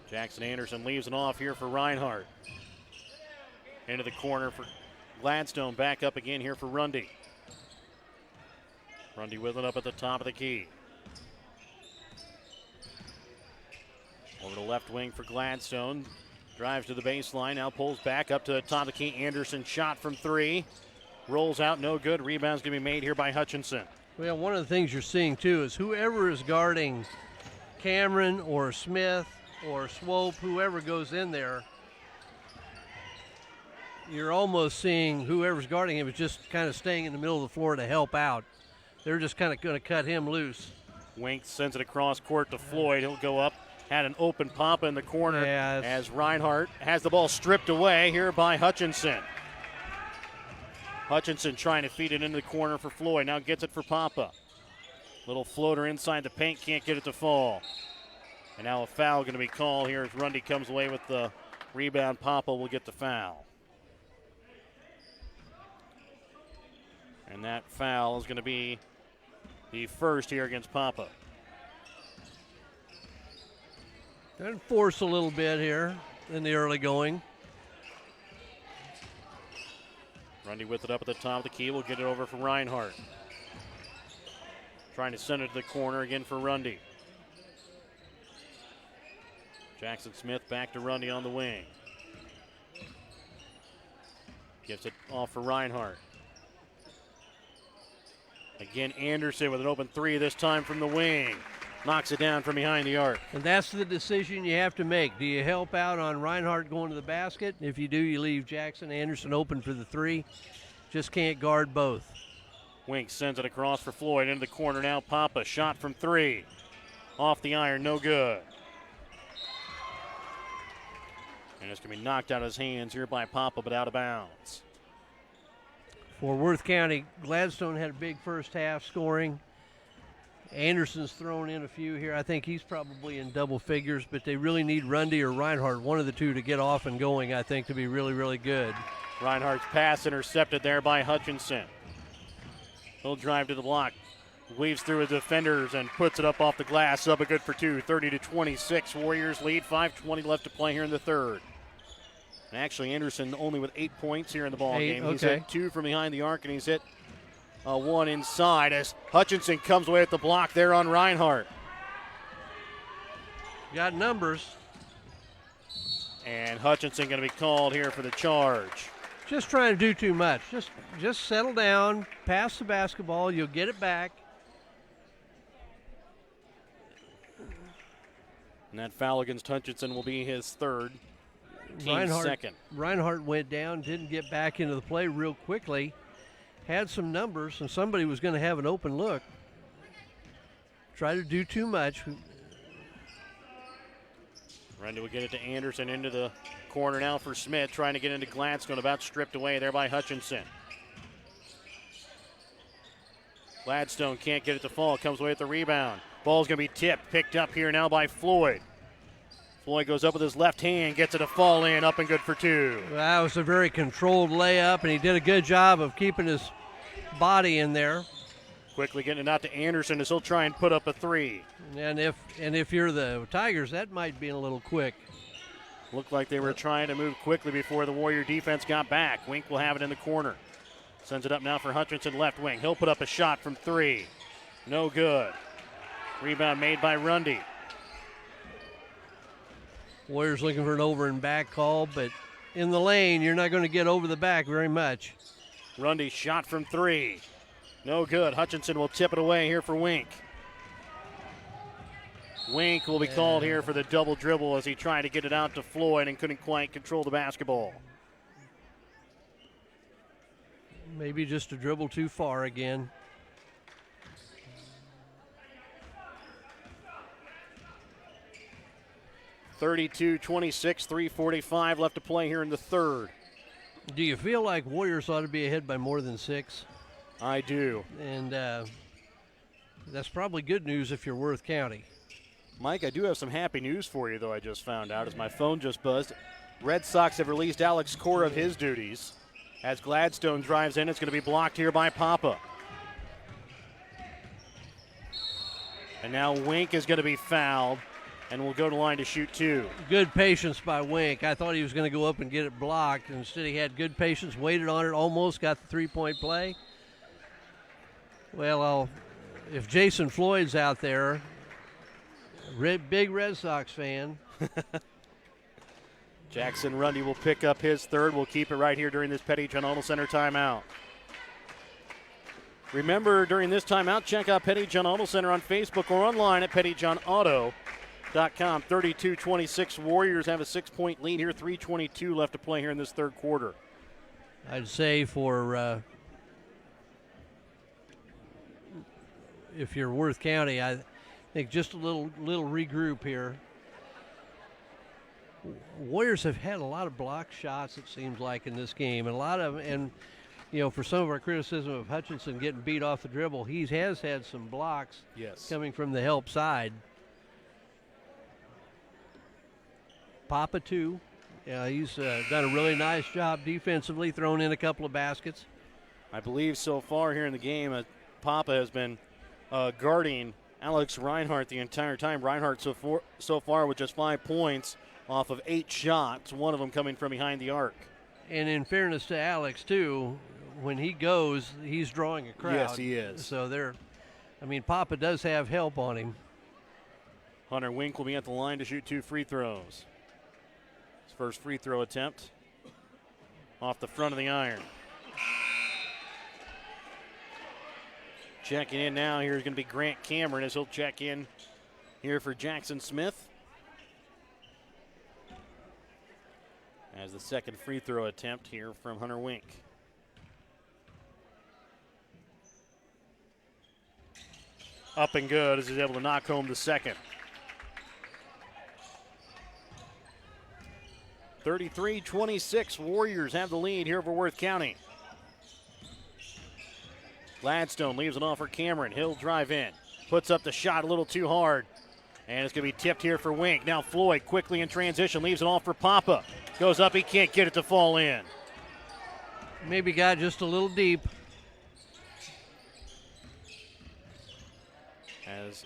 Jackson Anderson leaves it off here for Reinhardt. Into the corner for Gladstone. Back up again here for Rundy. Rundy with it up at the top of the key. Over the left wing for Gladstone. Drives to the baseline. Now pulls back up to the top of the key. Anderson shot from three. Rolls out, no good. Rebound's going to be made here by Hutchinson. Well, one of the things you're seeing, too, is whoever is guarding Cameron or Smith or Swope, whoever goes in there, you're almost seeing whoever's guarding him is just kind of staying in the middle of the floor to help out. They're just kind of going to cut him loose. Wink sends it across court to Floyd. He'll go up. Had an open Papa in the corner as Reinhardt has the ball stripped away here by Hutchinson. Hutchinson trying to feed it into the corner for Floyd. Now gets it for Papa. Little floater inside the paint, can't get it to fall. And now a foul going to be called here as Rundy comes away with the rebound. Papa will get the foul. And that foul is going to be the first here against Papa. Going to force a little bit here in the early going. Rundy with it up at the top of the key. We'll get it over for Reinhardt. Trying to send it to the corner again for Rundy. Jackson Smith back to Rundy on the wing. Gives it off for Reinhardt. Again, Anderson with an open three, this time from the wing. Knocks it down from behind the arc. And that's the decision you have to make. Do you help out on Reinhardt going to the basket? If you do, you leave Jackson Anderson open for the three. Just can't guard both. Wink sends it across for Floyd into the corner now. Papa, shot from three. Off the iron, no good. And it's going to be knocked out of his hands here by Papa, but out of bounds. For Worth County, Gladstone had a big first half scoring. Anderson's thrown in a few here. I think he's probably in double figures, but they really need Rundy or Reinhardt, one of the two, to get off and going, I think, to be really, really good. Reinhardt's pass intercepted there by Hutchinson. He'll drive to the block. Weaves through his defenders and puts it up off the glass. Up a good for two. 30-26. Warriors lead. 5:20 left to play here in the third. And actually, Anderson only with 8 points here in the ball game. Okay. He's hit two from behind the arc, and he's hit one inside as Hutchinson comes away with the block there on Reinhardt. Got numbers. And Hutchinson going to be called here for the charge. Just trying to do too much. Just settle down, pass the basketball, you'll get it back. And that foul against Hutchinson will be his third. Team's second. Reinhardt went down, didn't get back into the play real quickly, had some numbers and somebody was going to have an open look. Try to do too much. Grundy will get it to Anderson into the corner now for Smith, trying to get into Gladstone, about stripped away there by Hutchinson. Gladstone can't get it to fall, comes away with the rebound. Ball's going to be tipped, picked up here now by Floyd. Floyd goes up with his left hand, gets it to fall in, up and good for two. That was a very controlled layup, and he did a good job of keeping his body in there. Quickly getting it out to Anderson as he'll try and put up a three. And if you're the Tigers, that might be a little quick. Looked like they were trying to move quickly before the Warrior defense got back. Wink will have it in the corner. Sends it up now for Hutchinson, left wing. He'll put up a shot from three. No good. Rebound made by Rundy. Warriors looking for an over and back call, but in the lane, you're not going to get over the back very much. Rundy shot from three. No good. Hutchinson will tip it away here for Wink. Wink will be called here for the double dribble as he tried to get it out to Floyd and couldn't quite control the basketball. Maybe just a dribble too far again. (32-26), 3:45 left to play here in the third. Do you feel like Warriors ought to be ahead by more than 6? I do. And that's probably good news if you're Worth County. Mike, I do have some happy news for you, though, I just found out as my phone just buzzed. Red Sox have released Alex Cora of his duties. As Gladstone drives in, it's going to be blocked here by Papa. And now Wink is going to be fouled and will go to line to shoot two. Good patience by Wink. I thought he was going to go up and get it blocked. Instead, he had good patience, waited on it, almost got the three-point play. Well, if Jason Floyd's out there, big Red Sox fan. Jackson Rundy will pick up his third. We'll keep it right here during this Petty John Auto Center timeout. Remember, during this timeout, check out Petty John Auto Center on Facebook or online at pettyjohnauto.com. 32-26. Warriors have a 6-point lead here. 3:22 left to play here in this third quarter. I'd say for if you're Worth County, I think just a little regroup here. Warriors have had a lot of block shots, it seems like, in this game, and for some of our criticism of Hutchinson getting beat off the dribble, he has had some blocks coming from the help side. Papa too, he's done a really nice job defensively, thrown in a couple of baskets. I believe so far here in the game, Papa has been guarding Alex Reinhardt the entire time. Reinhardt so far with just 5 points off of 8 shots, one of them coming from behind the arc. And in fairness to Alex, too, when he goes, he's drawing a crowd. Yes, he is. So Papa does have help on him. Hunter Wink will be at the line to shoot 2 free throws. His first free throw attempt off the front of the iron. Checking in now here is going to be Grant Cameron as he'll check in here for Jackson Smith. As the second free throw attempt here from Hunter Wink. Up and good as he's able to knock home the second. 33-26, Warriors have the lead here for Worth County. Gladstone leaves it off for Cameron. He'll drive in. Puts up the shot a little too hard. And it's going to be tipped here for Wink. Now Floyd quickly in transition. Leaves it off for Papa. Goes up. He can't get it to fall in. Maybe got just a little deep. As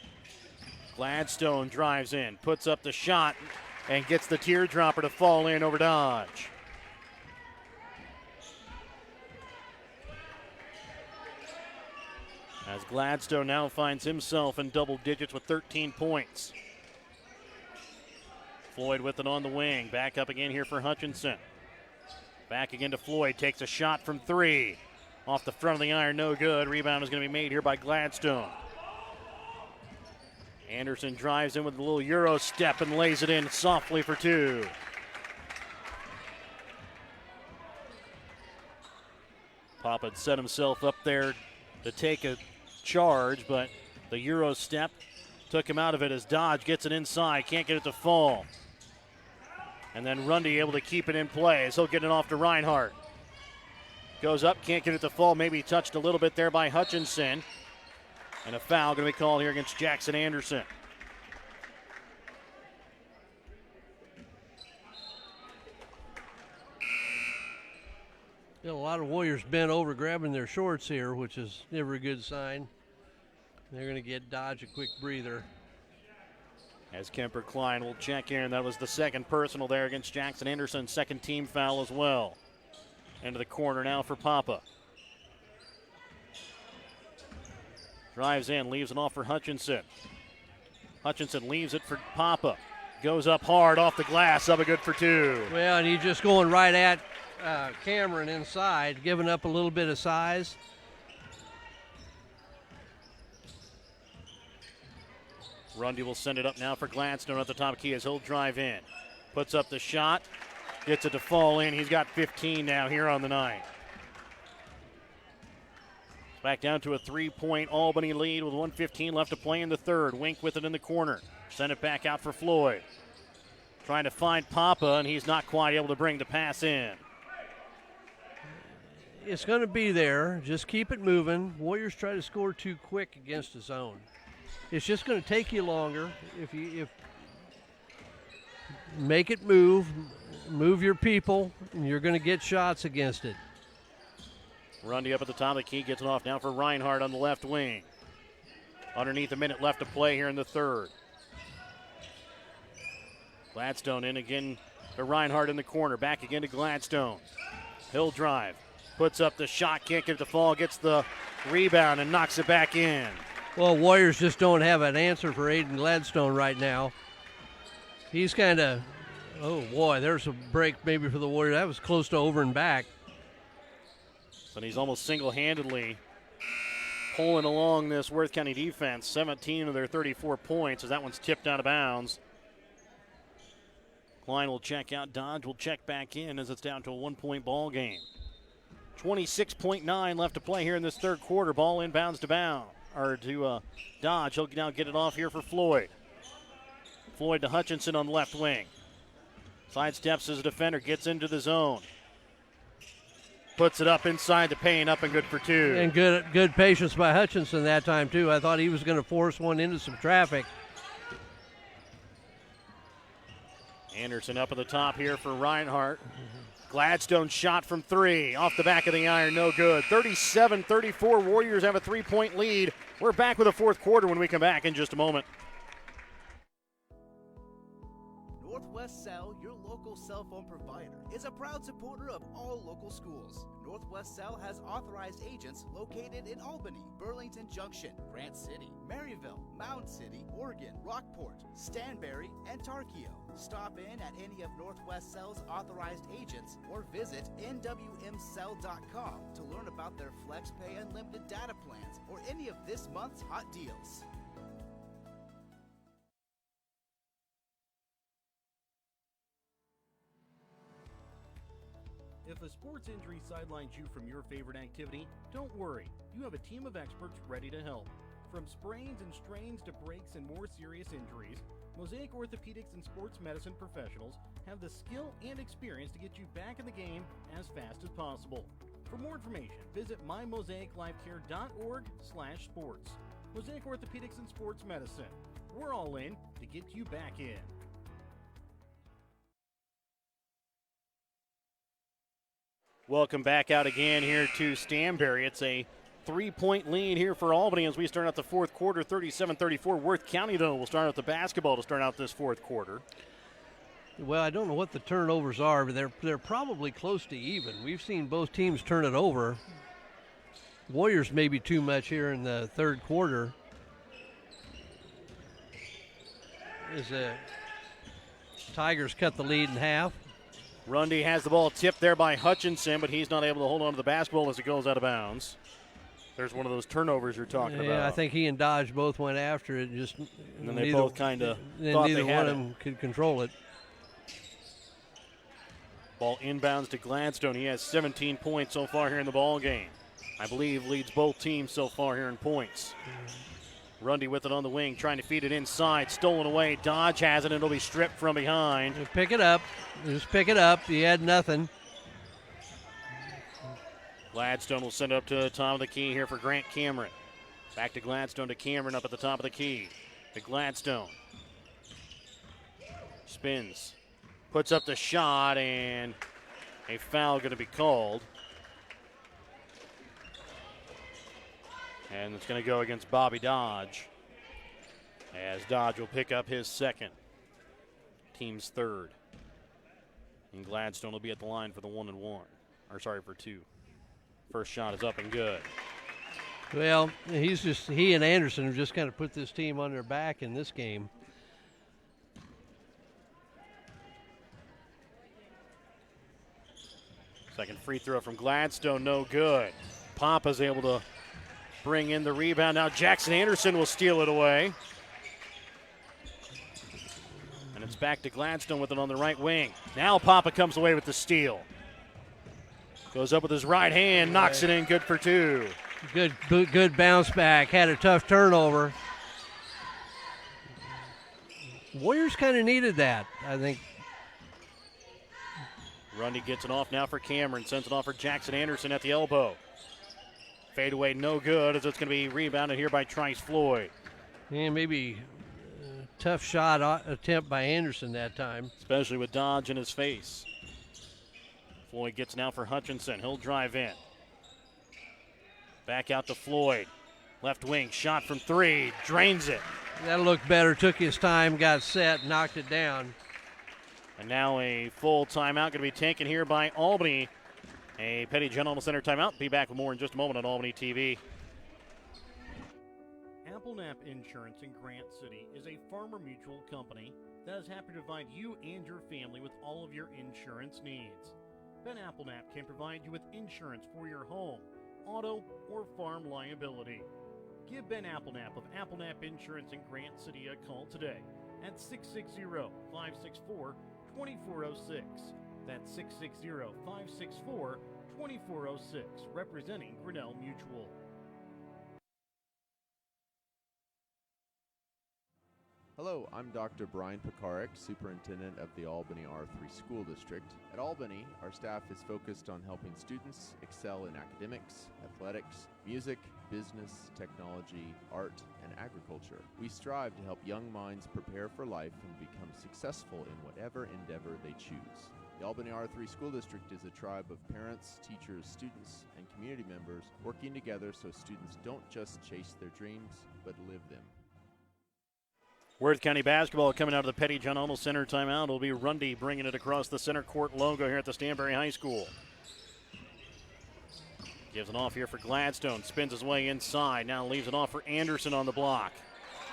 Gladstone drives in. Puts up the shot. And gets the teardropper to fall in over Dodge. As Gladstone now finds himself in double digits with 13 points. Floyd with it on the wing. Back up again here for Hutchinson. Back again to Floyd. Takes a shot from 3. Off the front of the iron, no good. Rebound is going to be made here by Gladstone. Anderson drives in with a little Euro step and lays it in softly for 2. Papa had set himself up there to take a charge, but the Euro step took him out of it as Dodge gets it inside, can't get it to fall. And then Rundy able to keep it in play as he'll get it off to Reinhardt. Goes up, can't get it to fall, maybe touched a little bit there by Hutchinson. And a foul going to be called here against Jackson Anderson. A lot of Warriors bent over grabbing their shorts here, which is never a good sign. They're going to get Dodge a quick breather. As Kemper Klein will check in. That was the second personal there against Jackson Anderson. Second team foul as well. Into the corner now for Papa. Drives in, leaves it off for Hutchinson. Hutchinson leaves it for Papa. Goes up hard off the glass, up a good for two. Well, and he's just going right at Cameron inside, giving up a little bit of size. Rundy will send it up now for Gladstone at the top key as he'll drive in. Puts up the shot, gets it to fall in. He's got 15 now here on the night. Back down to a 3-point Albany lead with 1:15 left to play in the third. Wink with it in the corner. Send it back out for Floyd. Trying to find Papa, and he's not quite able to bring the pass in. It's going to be there. Just keep it moving. Warriors try to score too quick against the zone. It's just going to take you longer. If make it move your people, and you're going to get shots against it. Rundy up at the top of the key, gets it off now for Reinhardt on the left wing. Underneath a minute left to play here in the third. Gladstone in again to Reinhardt in the corner. Back again to Gladstone. He'll drive. Puts up the shot, can't get it to fall, gets the rebound and knocks it back in. Well, Warriors just don't have an answer for Aiden Gladstone right now. He's kind of, oh boy, there's a break maybe for the Warriors. That was close to over and back. But he's almost single-handedly pulling along this Worth County defense. 17 of their 34 points as that one's tipped out of bounds. Klein will check out. Dodge will check back in as it's down to a 1-point ball game. 26.9 left to play here in this third quarter. Ball inbounds to Dodge. He'll now get it off here for Floyd. Floyd to Hutchinson on the left wing. Sidesteps as a defender, gets into the zone. Puts it up inside the paint, up and good for two. And good patience by Hutchinson that time, too. I thought he was going to force one into some traffic. Anderson up at the top here for Reinhardt. Gladstone shot from three. Off the back of the iron, no good. 37-34, Warriors have a 3-point lead. We're back with the fourth quarter when we come back in just a moment. Northwest Cell, your local cell phone provider, is a proud supporter of all local schools. Northwest Cell has authorized agents located in Albany, Burlington Junction, Grant City, Maryville, Mound City, Oregon, Rockport, Stanberry, and Tarkio. Stop in at any of Northwest Cell's authorized agents or visit nwmcell.com to learn about their FlexPay Unlimited data plans or any of this month's hot deals. If a sports injury sidelines you from your favorite activity, don't worry. You have a team of experts ready to help. From sprains and strains to breaks and more serious injuries, Mosaic Orthopedics and Sports Medicine professionals have the skill and experience to get you back in the game as fast as possible. For more information, visit mymosaiclifecare.org/sports. Mosaic Orthopedics and Sports Medicine. We're all in to get you back in. Welcome back out again here to Stanberry. It's a 3-point lead here for Albany as we start out the fourth quarter, 37-34. Worth County, though, will start out the basketball to start out this fourth quarter. Well, I don't know what the turnovers are, but they're probably close to even. We've seen both teams turn it over. Warriors maybe too much here in the third quarter. As the Tigers cut the lead in half. Rundy has the ball tipped there by Hutchinson, but he's not able to hold on to the basketball as it goes out of bounds. There's one of those turnovers you're talking about. Yeah, I think he and Dodge both went after it. Just and then they both kind of thought neither they one had of them could control it. Ball inbounds to Gladstone. He has 17 points so far here in the ball game. I believe leads both teams so far here in points. Rundy with it on the wing, trying to feed it inside. Stolen away. Dodge has it, and it'll be stripped from behind. Pick it up. Just pick it up. You had nothing. Gladstone will send it up to the top of the key here for Grant Cameron. Back to Gladstone to Cameron up at the top of the key. To Gladstone. Spins. Puts up the shot, and a foul going to be called. And it's going to go against Bobby Dodge, as Dodge will pick up his second. Team's third. And Gladstone will be at the line for the 1-and-1. Or sorry, for 2. First shot is up and good. Well, he and Anderson have just kind of put this team on their back in this game. Second free throw from Gladstone, no good. Papa's able to bring in the rebound. Now Jackson Anderson will steal it away. And it's back to Gladstone with it on the right wing. Now Papa comes away with the steal. Goes up with his right hand, knocks it in, good for 2. Good bounce back. Had a tough turnover. Warriors kind of needed that, I think. Rundy gets it off now for Cameron. Sends it off for Jackson Anderson at the elbow. Fade away, no good, as it's going to be rebounded here by Trice Floyd. And maybe a tough shot attempt by Anderson that time. Especially with Dodge in his face. Floyd gets now for Hutchinson. He'll drive in. Back out to Floyd. Left wing, shot from 3, drains it. That looked better, took his time, got set, knocked it down. And now a full timeout going to be taken here by Albany. A Petty General Center timeout. Be back with more in just a moment on Albany TV. AppleNap Insurance in Grant City is a Farmer Mutual company that is happy to provide you and your family with all of your insurance needs. Ben AppleNap can provide you with insurance for your home, auto, or farm liability. Give Ben AppleNap of AppleNap Insurance in Grant City a call today at 660-564-2406. That's 660-564-2406, representing Grinnell Mutual. Hello, I'm Dr. Brian Pekarik, Superintendent of the Albany R3 School District. At Albany, our staff is focused on helping students excel in academics, athletics, music, business, technology, art, and agriculture. We strive to help young minds prepare for life and become successful in whatever endeavor they choose. The Albany R3 School District is a tribe of parents, teachers, students, and community members working together so students don't just chase their dreams, but live them. Worth County basketball coming out of the Petty John Arnold Center timeout. It'll be Rundy bringing it across the center court logo here at the Stanberry High School. Gives it off here for Gladstone. Spins his way inside. Now leaves it off for Anderson on the block.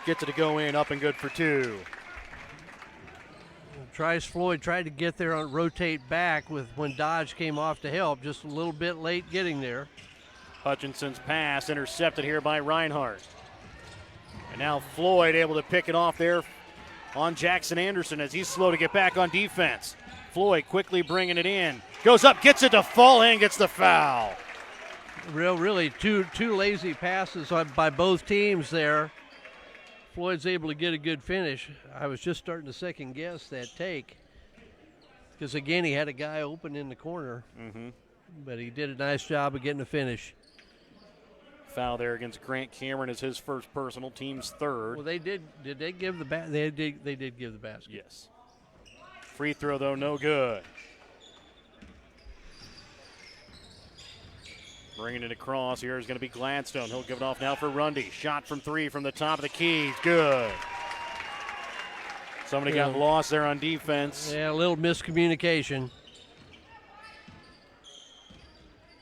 Gets it to go in, up and good for 2. Trice Floyd tried to get there on rotate back with when Dodge came off to help. Just a little bit late getting there. Hutchinson's pass intercepted here by Reinhardt. And now Floyd able to pick it off there on Jackson Anderson as he's slow to get back on defense. Floyd quickly bringing it in. Goes up, gets it to fall in, gets the foul. Really two lazy passes by both teams there. Floyd's able to get a good finish. I was just starting to second guess that take because, again, he had a guy open in the corner. But he did a nice job of getting a finish. Foul there against Grant Cameron is his first personal, team's third. Well, they did they give the they did give the basket. Yes. Free throw though, no good. Bringing it across here is going to be Gladstone. He'll give it off now for Rundy. Shot from 3 from the top of the key. Good. Somebody got lost there on defense. Yeah, a little miscommunication.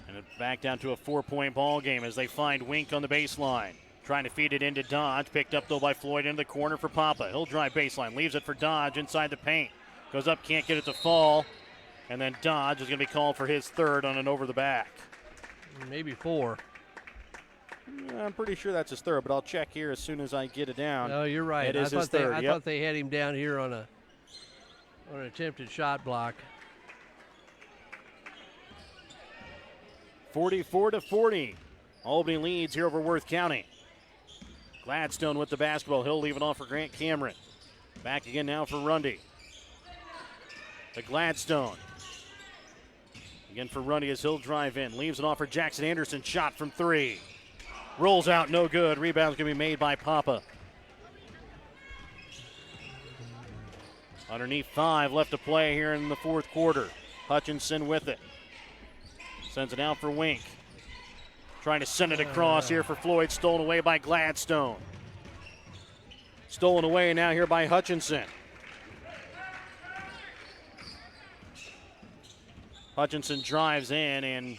And it back down to a 4-point ball game as they find Wink on the baseline. Trying to feed it into Dodge. Picked up though by Floyd into the corner for Papa. He'll drive baseline. Leaves it for Dodge inside the paint. Goes up, can't get it to fall. And then Dodge is going to be called for his third on an over the back. Maybe 4. I'm pretty sure that's his third, but I'll check here as soon as I get it down. No, you're right. It is his third. I thought they had him down here on an attempted shot block. 44-40. Albany leads here over Worth County. Gladstone with the basketball. He'll leave it off for Grant Cameron. Back again now for Rundy. To Gladstone. Again for Rundy as he'll drive in. Leaves it off for Jackson Anderson. Shot from 3. Rolls out, no good. Rebound's going to be made by Papa. Underneath 5 left to play here in the fourth quarter. Hutchinson with it. Sends it out for Wink. Trying to send it across here for Floyd. Stolen away by Gladstone. Stolen away now here by Hutchinson. Hutchinson drives in and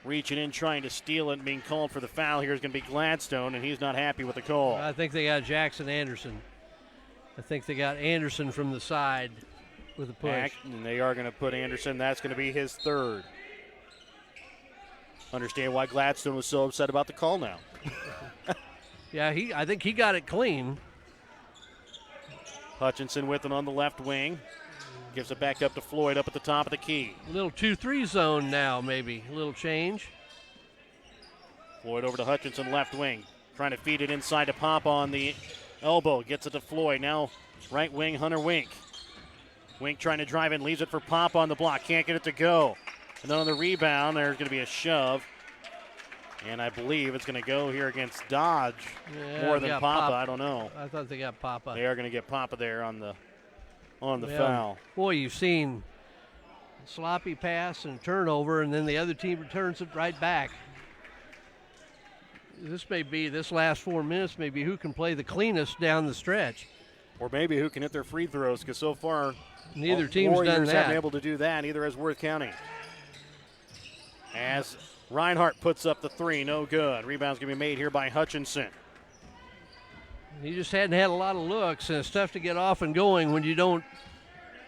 reaching in, trying to steal it, and being called for the foul here is going to be Gladstone, and he's not happy with the call. I think they got Jackson Anderson. I think they got Anderson from the side with a push. And they are going to put Anderson. That's going to be his third. Understand why Gladstone was so upset about the call now. Yeah, I think he got it clean. Hutchinson with it on the left wing. Gives it back up to Floyd up at the top of the key. A little 2-3 zone now, maybe. A little change. Floyd over to Hutchinson, left wing. Trying to feed it inside to Pop on the elbow. Gets it to Floyd. Now right wing, Hunter Wink. Wink trying to drive in, leaves it for Pop on the block. Can't get it to go. And then on the rebound, there's going to be a shove. And I believe it's going to go here against Dodge more than Papa. I don't know. I thought they got Papa. They are going to get Papa there on the foul. Boy, you've seen sloppy pass and turnover, and then the other team returns it right back. This last 4 minutes may be who can play the cleanest down the stretch. Or maybe who can hit their free throws, because so far neither team's Warriors done that. haven't been able to do that, neither has Worth County. As Reinhardt puts up the 3, no good. Rebound's going to be made here by Hutchinson. He just hadn't had a lot of looks, and it's tough to get off and going when you don't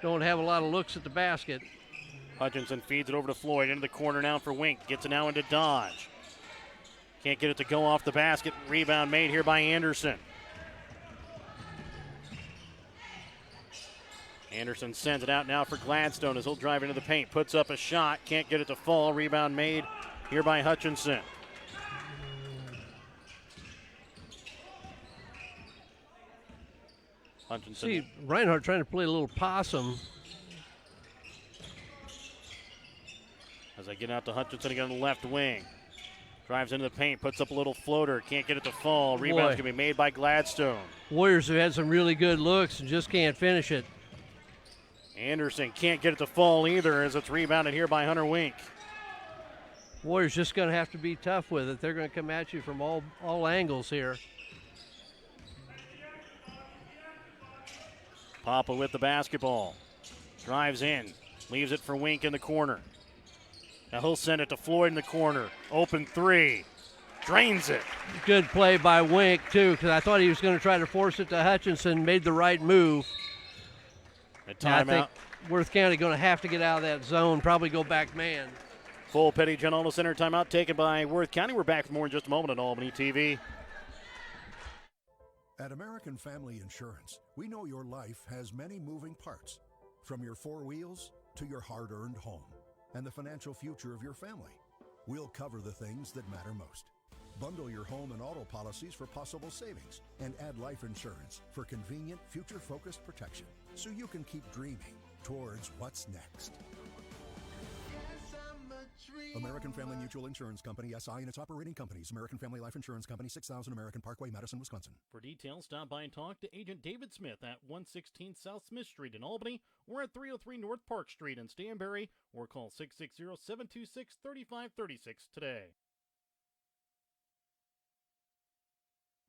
have a lot of looks at the basket. Hutchinson feeds it over to Floyd into the corner now for Wink. Gets it now into Dodge. Can't get it to go off the basket. Rebound made here by Anderson. Anderson sends it out now for Gladstone as he'll drive into the paint. Puts up a shot. Can't get it to fall. Rebound made here by Hutchinson. Hutchinson. See, Reinhardt trying to play a little possum. As I get out to Hutchinson again on the left wing. Drives into the paint, puts up a little floater. Can't get it to fall. Rebound's going to be made by Gladstone. Warriors have had some really good looks and just can't finish it. Anderson can't get it to fall either as it's rebounded here by Hunter Wink. Warriors just going to have to be tough with it. They're going to come at you from all angles here. Papa with the basketball. Drives in. Leaves it for Wink in the corner. Now he'll send it to Floyd in the corner. Open 3. Drains it. Good play by Wink, too, because I thought he was going to try to force it to Hutchinson. Made the right move. A timeout. I think Worth County going to have to get out of that zone, probably go back man. Full Petty General Center timeout taken by Worth County. We're back for more in just a moment on Albany TV. At American Family Insurance, we know your life has many moving parts, from your 4 wheels to your hard-earned home and the financial future of your family. We'll cover the things that matter most. Bundle your home and auto policies for possible savings and add life insurance for convenient, future-focused protection so you can keep dreaming towards what's next. American Family Mutual Insurance Company, SI, and its operating companies. American Family Life Insurance Company, 6000 American Parkway, Madison, Wisconsin. For details, stop by and talk to Agent David Smith at 116 South Smith Street in Albany or at 303 North Park Street in Stanberry, or call 660-726-3536 today.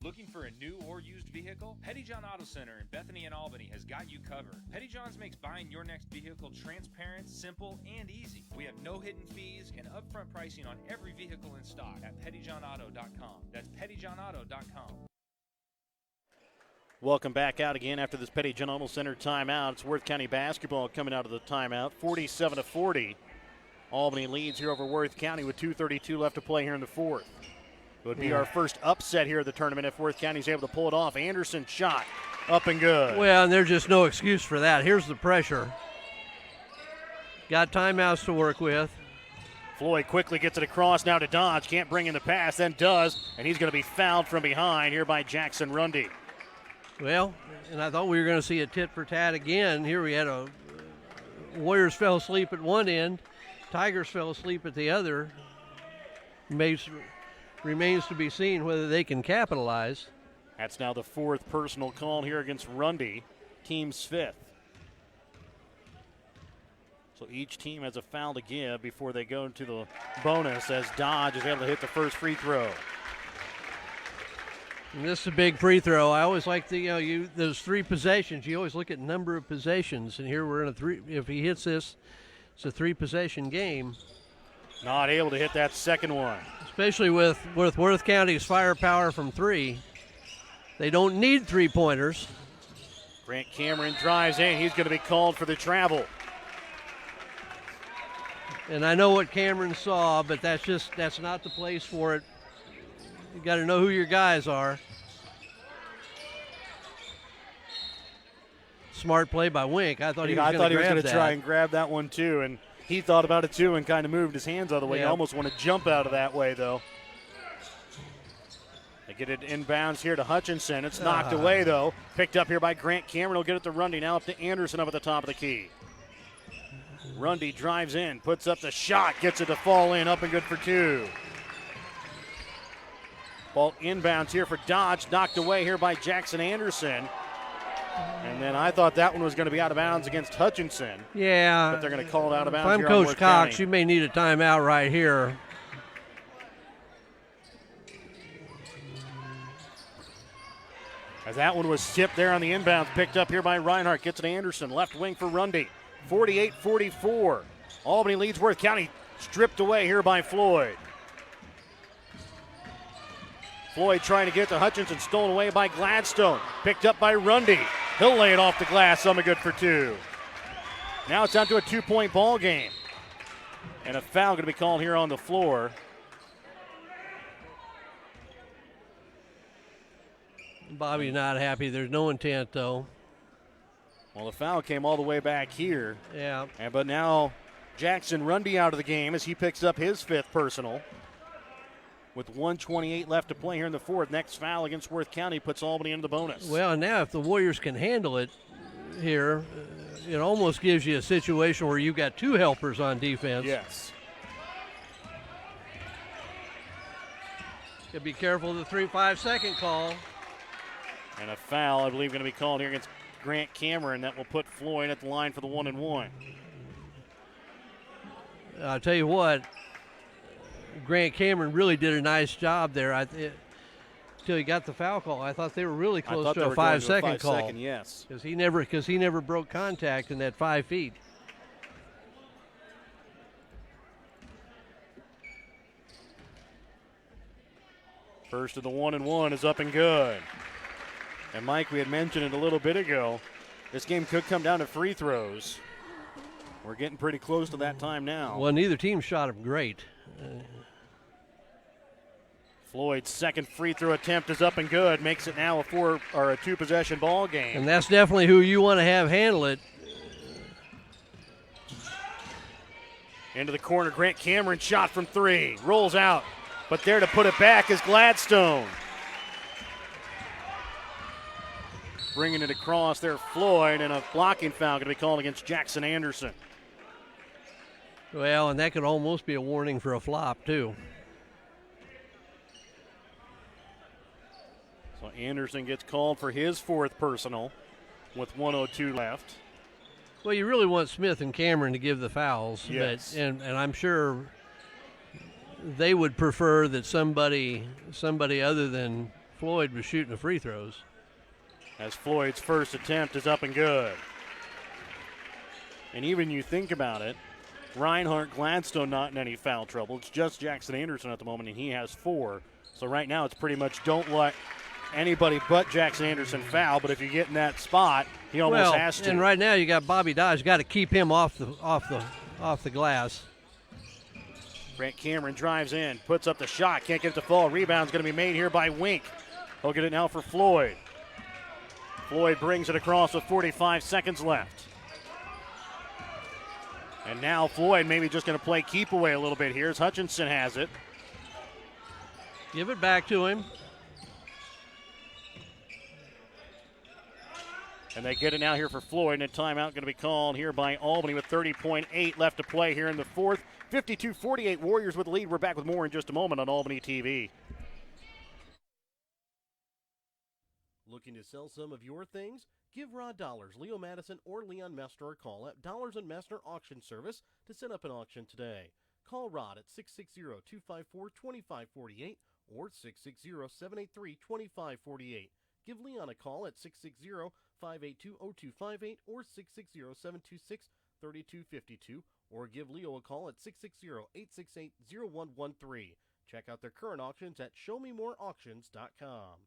Looking for a new or used vehicle? Petty John Auto Center in Bethany and Albany has got you covered. Petty John's makes buying your next vehicle transparent, simple, and easy. We have no hidden fees and upfront pricing on every vehicle in stock at pettyjohnauto.com. That's pettyjohnauto.com. Welcome back out again after this Petty John Auto Center timeout. It's Worth County basketball coming out of the timeout, 47-40. Albany leads here over Worth County with 2:32 left to play here in the fourth. It would be our first upset here of the tournament if Worth County's able to pull it off. Anderson shot up and good. Well, and there's just no excuse for that. Here's the pressure. Got timeouts to work with. Floyd quickly gets it across now to Dodge. Can't bring in the pass, then does, and he's going to be fouled from behind here by Jackson Rundy. Well, and I thought we were going to see a tit for tat again. Here we had a Warriors fell asleep at one end, Tigers fell asleep at the other. Remains to be seen whether they can capitalize. That's now the 4th personal call here against Rundy, team's 5th. So each team has a foul to give before they go into the bonus as Dodge is able to hit the first free throw. And this is a big free throw. I always like those 3 possessions. You always look at number of possessions, and here we're in a 3. If he hits this, it's a 3-possession game. Not able to hit that second one. Especially with Worth County's firepower from 3. They don't need 3-pointers. Grant Cameron drives in. He's going to be called for the travel. And I know what Cameron saw, but that's not the place for it. You got to know who your guys are. Smart play by Wink. I thought he was going to try and grab that one too, and he thought about it too and kind of moved his hands out of the way. Yeah. He almost wanted to jump out of that way though. They get it inbounds here to Hutchinson. It's knocked away though. Picked up here by Grant Cameron. He'll get it to Rundy. Now up to Anderson up at the top of the key. Rundy drives in, puts up the shot, gets it to fall in, up and good for 2. Ball inbounds here for Dodge, knocked away here by Jackson Anderson. And then I thought that one was going to be out of bounds against Hutchinson. Yeah. But they're going to call it out of bounds If I'm here on Coach Worth Cox, County. you may need a timeout right here. As that one was tipped there on the inbounds, picked up here by Reinhardt, gets it to Anderson, left wing for Rundy. 48-44. Albany leads Worth County, stripped away here by Floyd. Floyd trying to get to Hutchinson, stolen away by Gladstone. Picked up by Rundy. He'll lay it off the glass, something good for 2. Now it's down to a 2-point ball game. And a foul going to be called here on the floor. Bobby's not happy. There's no intent, though. Well, the foul came all the way back here. Yeah. But now Jackson Rundy out of the game as he picks up his 5th personal. With 1:28 left to play here in the 4th. Next foul against Worth County puts Albany into the bonus. Well, and now if the Warriors can handle it here, it almost gives you a situation where you've got 2 helpers on defense. Yes. Got to be careful of the 5-second call. And a foul, I believe, going to be called here against Grant Cameron. That will put Floyd at the line for the 1-and-1. I'll tell you what, Grant Cameron really did a nice job there. Until he got the foul call, I thought they were really close to a 5-second call. Yes. Because he never broke contact in that 5 feet. First of the 1-and-1 is up and good. And Mike, we had mentioned it a little bit ago. This game could come down to free throws. We're getting pretty close to that time now. Well, neither team shot him great. Floyd's second free throw attempt is up and good. Makes it now a 2-possession ball game. And that's definitely who you want to have handle it. Into the corner, Grant Cameron shot from 3. Rolls out. But there to put it back is Gladstone. Bringing it across there, Floyd, and a blocking foul going to be called against Jackson Anderson. Well, and that could almost be a warning for a flop, too. So Anderson gets called for his 4th personal with 1:02 left. Well, you really want Smith and Cameron to give the fouls. Yes. But, and I'm sure they would prefer that somebody other than Floyd was shooting the free throws. As Floyd's first attempt is up and good. And even you think about it, Reinhardt, Gladstone not in any foul trouble. It's just Jackson Anderson at the moment, and he has 4. So right now it's pretty much don't let anybody but Jackson Anderson foul, but if you get in that spot, he almost has to. And right now you got Bobby Dodge, got to keep him off the glass. Grant Cameron drives in, puts up the shot, can't get it to fall. Rebound's going to be made here by Wink. He'll get it now for Floyd. Floyd brings it across with 45 seconds left. And now Floyd maybe just going to play keep away a little bit here as Hutchinson has it. Give it back to him. And they get it now here for Floyd, and a timeout going to be called here by Albany with 30.8 left to play here in the fourth. 52-48 Warriors with the lead. We're back with more in just a moment on Albany TV. Looking to sell some of your things? Give Rod Dollars, Leo Madison, or Leon Messner a call at Dollars and Messner Auction Service to set up an auction today. Call Rod at 660-254-2548 or 660-783-2548. Give Leon a call at 660-582-0258 or 660-726-3252, or give Leo a call at 660-868-0113. Check out their current auctions at showmemoreauctions.com.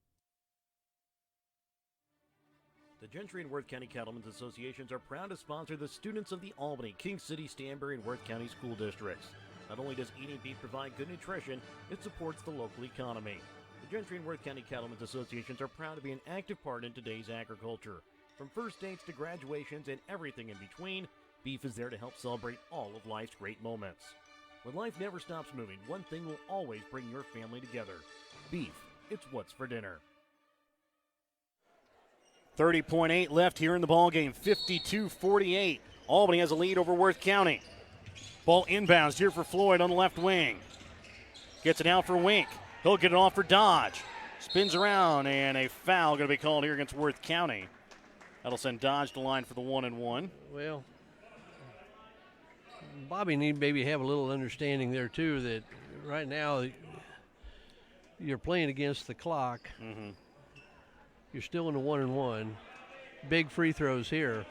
The Gentry and Worth County Cattlemen's Associations are proud to sponsor the students of the Albany, King City, Stanberry, and Worth County school districts. Not only does eating beef provide good nutrition, it supports the local economy. The Gentry and Worth County Cattlemen's Associations are proud to be an active part in today's agriculture. From first dates to graduations and everything in between, beef is there to help celebrate all of life's great moments. When life never stops moving, one thing will always bring your family together. Beef. It's what's for dinner. 30.8 left here in the ballgame. 52-48. Albany has a lead over Worth County. Ball inbounds here for Floyd on the left wing. Gets it out for Wink. He'll get it off for Dodge. Spins around, and a foul going to be called here against Worth County. That'll send Dodge to line for the 1-and-1. Well, Bobby need maybe have a little understanding there, too, that right now you're playing against the clock. Mm-hmm. You're still in the 1-and-1. Big free throws here.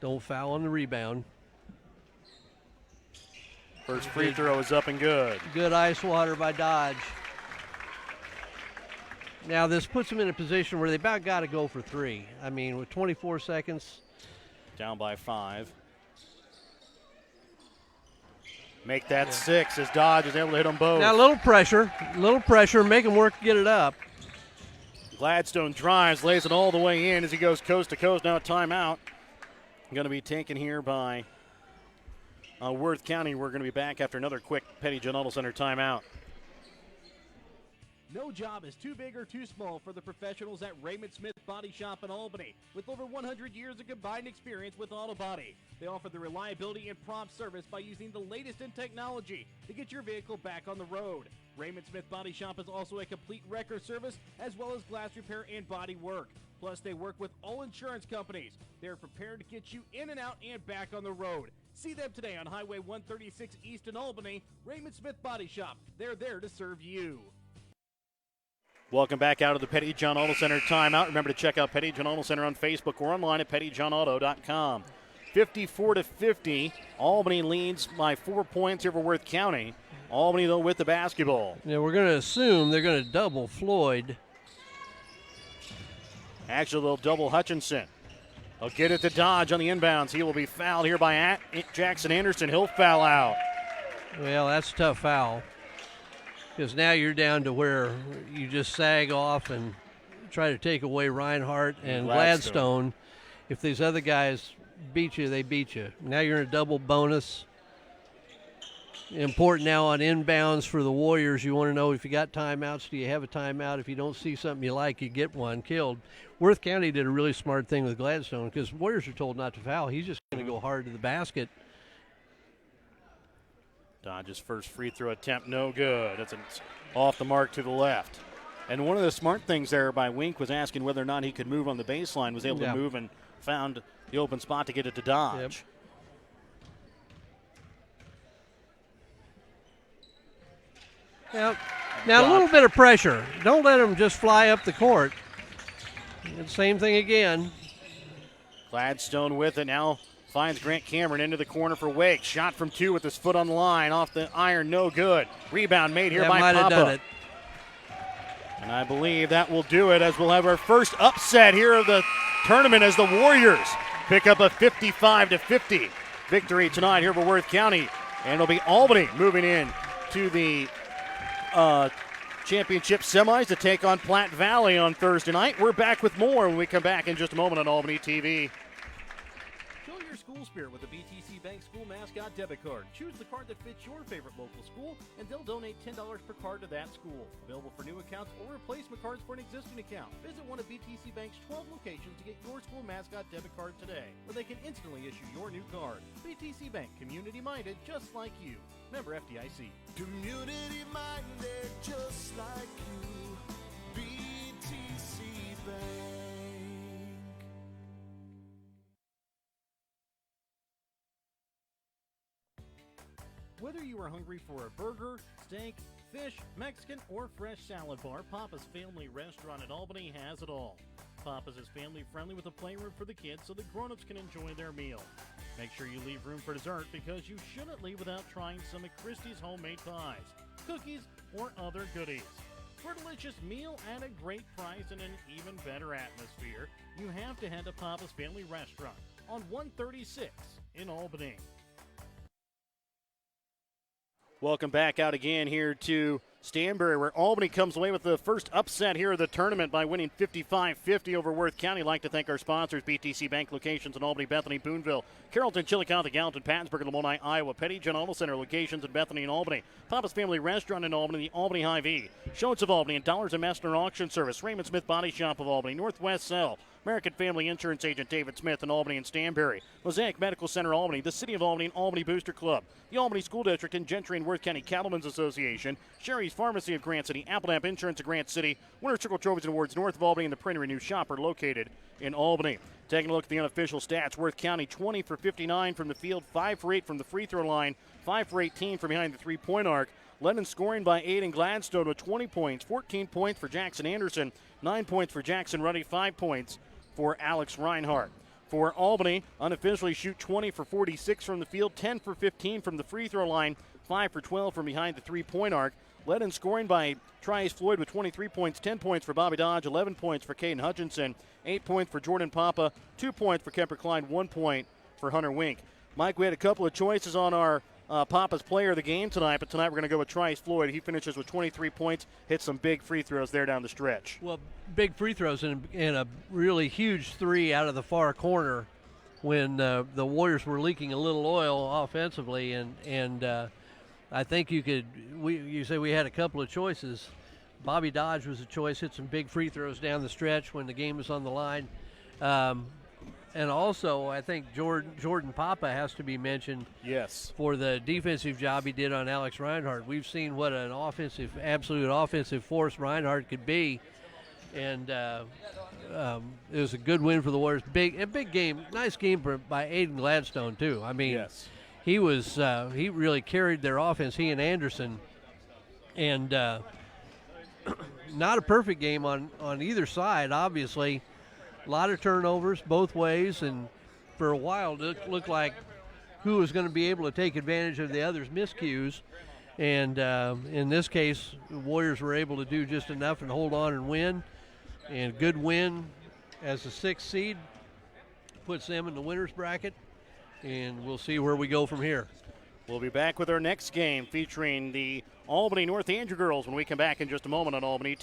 Don't foul on the rebound. First free throw is up and good. Good ice water by Dodge. Now this puts them in a position where they about got to go for three. I mean, with 24 seconds. Down by 5. Make that 6 as Dodge is able to hit them both. Now a little pressure, make them work to get it up. Gladstone drives, lays it all the way in as he goes coast to coast. Now a timeout. Going to be taken here by Worth County. We're going to be back after another quick Petty John Auto Center timeout. No job is too big or too small for the professionals at Raymond Smith Body Shop in Albany. With over 100 years of combined experience with auto body, they offer the reliability and prompt service by using the latest in technology to get your vehicle back on the road. Raymond Smith Body Shop is also a complete wrecker service as well as glass repair and body work. Plus, they work with all insurance companies. They're prepared to get you in and out and back on the road. See them today on Highway 136 East in Albany. Raymond Smith Body Shop. They're there to serve you. Welcome back out of the Petty John Auto Center timeout. Remember to check out Petty John Auto Center on Facebook or online at pettyjohnauto.com. 54-50. Albany leads by 4 points over Worth County. Albany, though, with the basketball. Yeah, we're going to assume they're going to double Floyd. Actually, they'll double Hutchinson. They'll get it to Dodge on the inbounds. He will be fouled here by Jackson Anderson. He'll foul out. Well, that's a tough foul. Because now you're down to where you just sag off and try to take away Reinhardt and Gladstone. If these other guys beat you, they beat you. Now you're in a double bonus. Important now on inbounds for the Warriors. You want to know if you got timeouts, do you have a timeout? If you don't see something you like, you get one killed. Worth County did a really smart thing with Gladstone because Warriors are told not to foul. He's just going to go hard to the basket. Dodge's first free throw attempt, no good. It's off the mark to the left. And one of the smart things there by Wink was asking whether or not he could move on the baseline, was able to move and found the open spot to get it to Dodge. Yep. Now a little bit of pressure. Don't let them just fly up the court. And same thing again. Gladstone with it now. Finds Grant Cameron into the corner for Wake. Shot from 2 with his foot on the line. Off the iron, no good. Rebound made here by Papa. Done it. And I believe that will do it as we'll have our first upset here of the tournament as the Warriors pick up a 55-50 victory tonight here for Worth County. And it'll be Albany moving in to the championship semis to take on Platte Valley on Thursday night. We're back with more when we come back in just a moment on Albany TV. your school spirit with the BTC Bank School Mascot Debit Card. Choose the card that fits your favorite local school, and they'll donate $10 per card to that school. Available for new accounts or replacement cards for an existing account. Visit one of BTC Bank's 12 locations to get your school mascot debit card today, where they can instantly issue your new card. BTC Bank, community-minded just like you. Member FDIC. Community minded just like you. BTC Bank. Whether you are hungry for a burger, steak, fish, Mexican, or fresh salad bar, Papa's Family Restaurant in Albany has it all. Papa's is family friendly with a playroom for the kids so the grown-ups can enjoy their meal. Make sure you leave room for dessert because you shouldn't leave without trying some of Christie's homemade pies, cookies, or other goodies. For a delicious meal at a great price and an even better atmosphere, you have to head to Papa's Family Restaurant on 136 in Albany. Welcome back out again here to Stanberry, where Albany comes away with the first upset here of the tournament by winning 55-50 over Worth County. I'd like to thank our sponsors, BTC Bank locations in Albany, Bethany, Boonville, Carrollton, Chillicothe, Gallatin, Pattonsburg, and Lamoni, Iowa. Petty John Auto Center locations in Bethany and Albany. Papa's Family Restaurant in Albany, the Albany Hy-Vee. Shows of Albany and Dollars and Master Auction Service. Raymond Smith Body Shop of Albany. Northwest Cell. American Family Insurance Agent David Smith in Albany and Stanberry. Mosaic Medical Center Albany, the City of Albany and Albany Booster Club, the Albany School District and Gentry and Worth County Cattlemen's Association, Sherry's Pharmacy of Grant City, Appledamp Insurance of Grant City, Winter Circle Trophies and Awards north of Albany, and the Print and Renew Shopper located in Albany. Taking a look at the unofficial stats, Worth County 20 for 59 from the field, 5 for 8 from the free throw line, 5 for 18 from behind the three-point arc. Led in scoring by Aiden Gladstone with 20 points, 14 points for Jackson Anderson, 9 points for Jackson Ruddy, 5 points for Alex Reinhardt. For Albany, unofficially shoot 20 for 46 from the field, 10 for 15 from the free throw line, 5 for 12 from behind the three-point arc. Led in scoring by Trice Floyd with 23 points, 10 points for Bobby Dodge, 11 points for Caden Hutchinson, 8 points for Jordan Papa, 2 points for Kemper Klein, 1 point for Hunter Wink. Mike, we had a couple of choices on our Papa's player of the game tonight, but tonight we're going to go with Trice Floyd. He finishes with 23 points, hits some big free throws there down the stretch. Well, big free throws and a really huge three out of the far corner when the Warriors were leaking a little oil offensively, and I think you say we had a couple of choices. Bobby Dodge was a choice, hit some big free throws down the stretch when the game was on the line. And also, I think Jordan Papa has to be mentioned. Yes. For the defensive job he did on Alex Reinhardt. We've seen what an absolute offensive force Reinhardt could be, and it was a good win for the Warriors. Big game, nice game by Aiden Gladstone too. I mean, yes. He really carried their offense. He and Anderson, and not a perfect game on either side, obviously. A lot of turnovers both ways, and for a while it looked like who was going to be able to take advantage of the other's miscues. And in this case, the Warriors were able to do just enough and hold on and win. And good win as the 6th seed puts them in the winner's bracket, and we'll see where we go from here. We'll be back with our next game featuring the Albany North Andrew girls when we come back in just a moment on Albany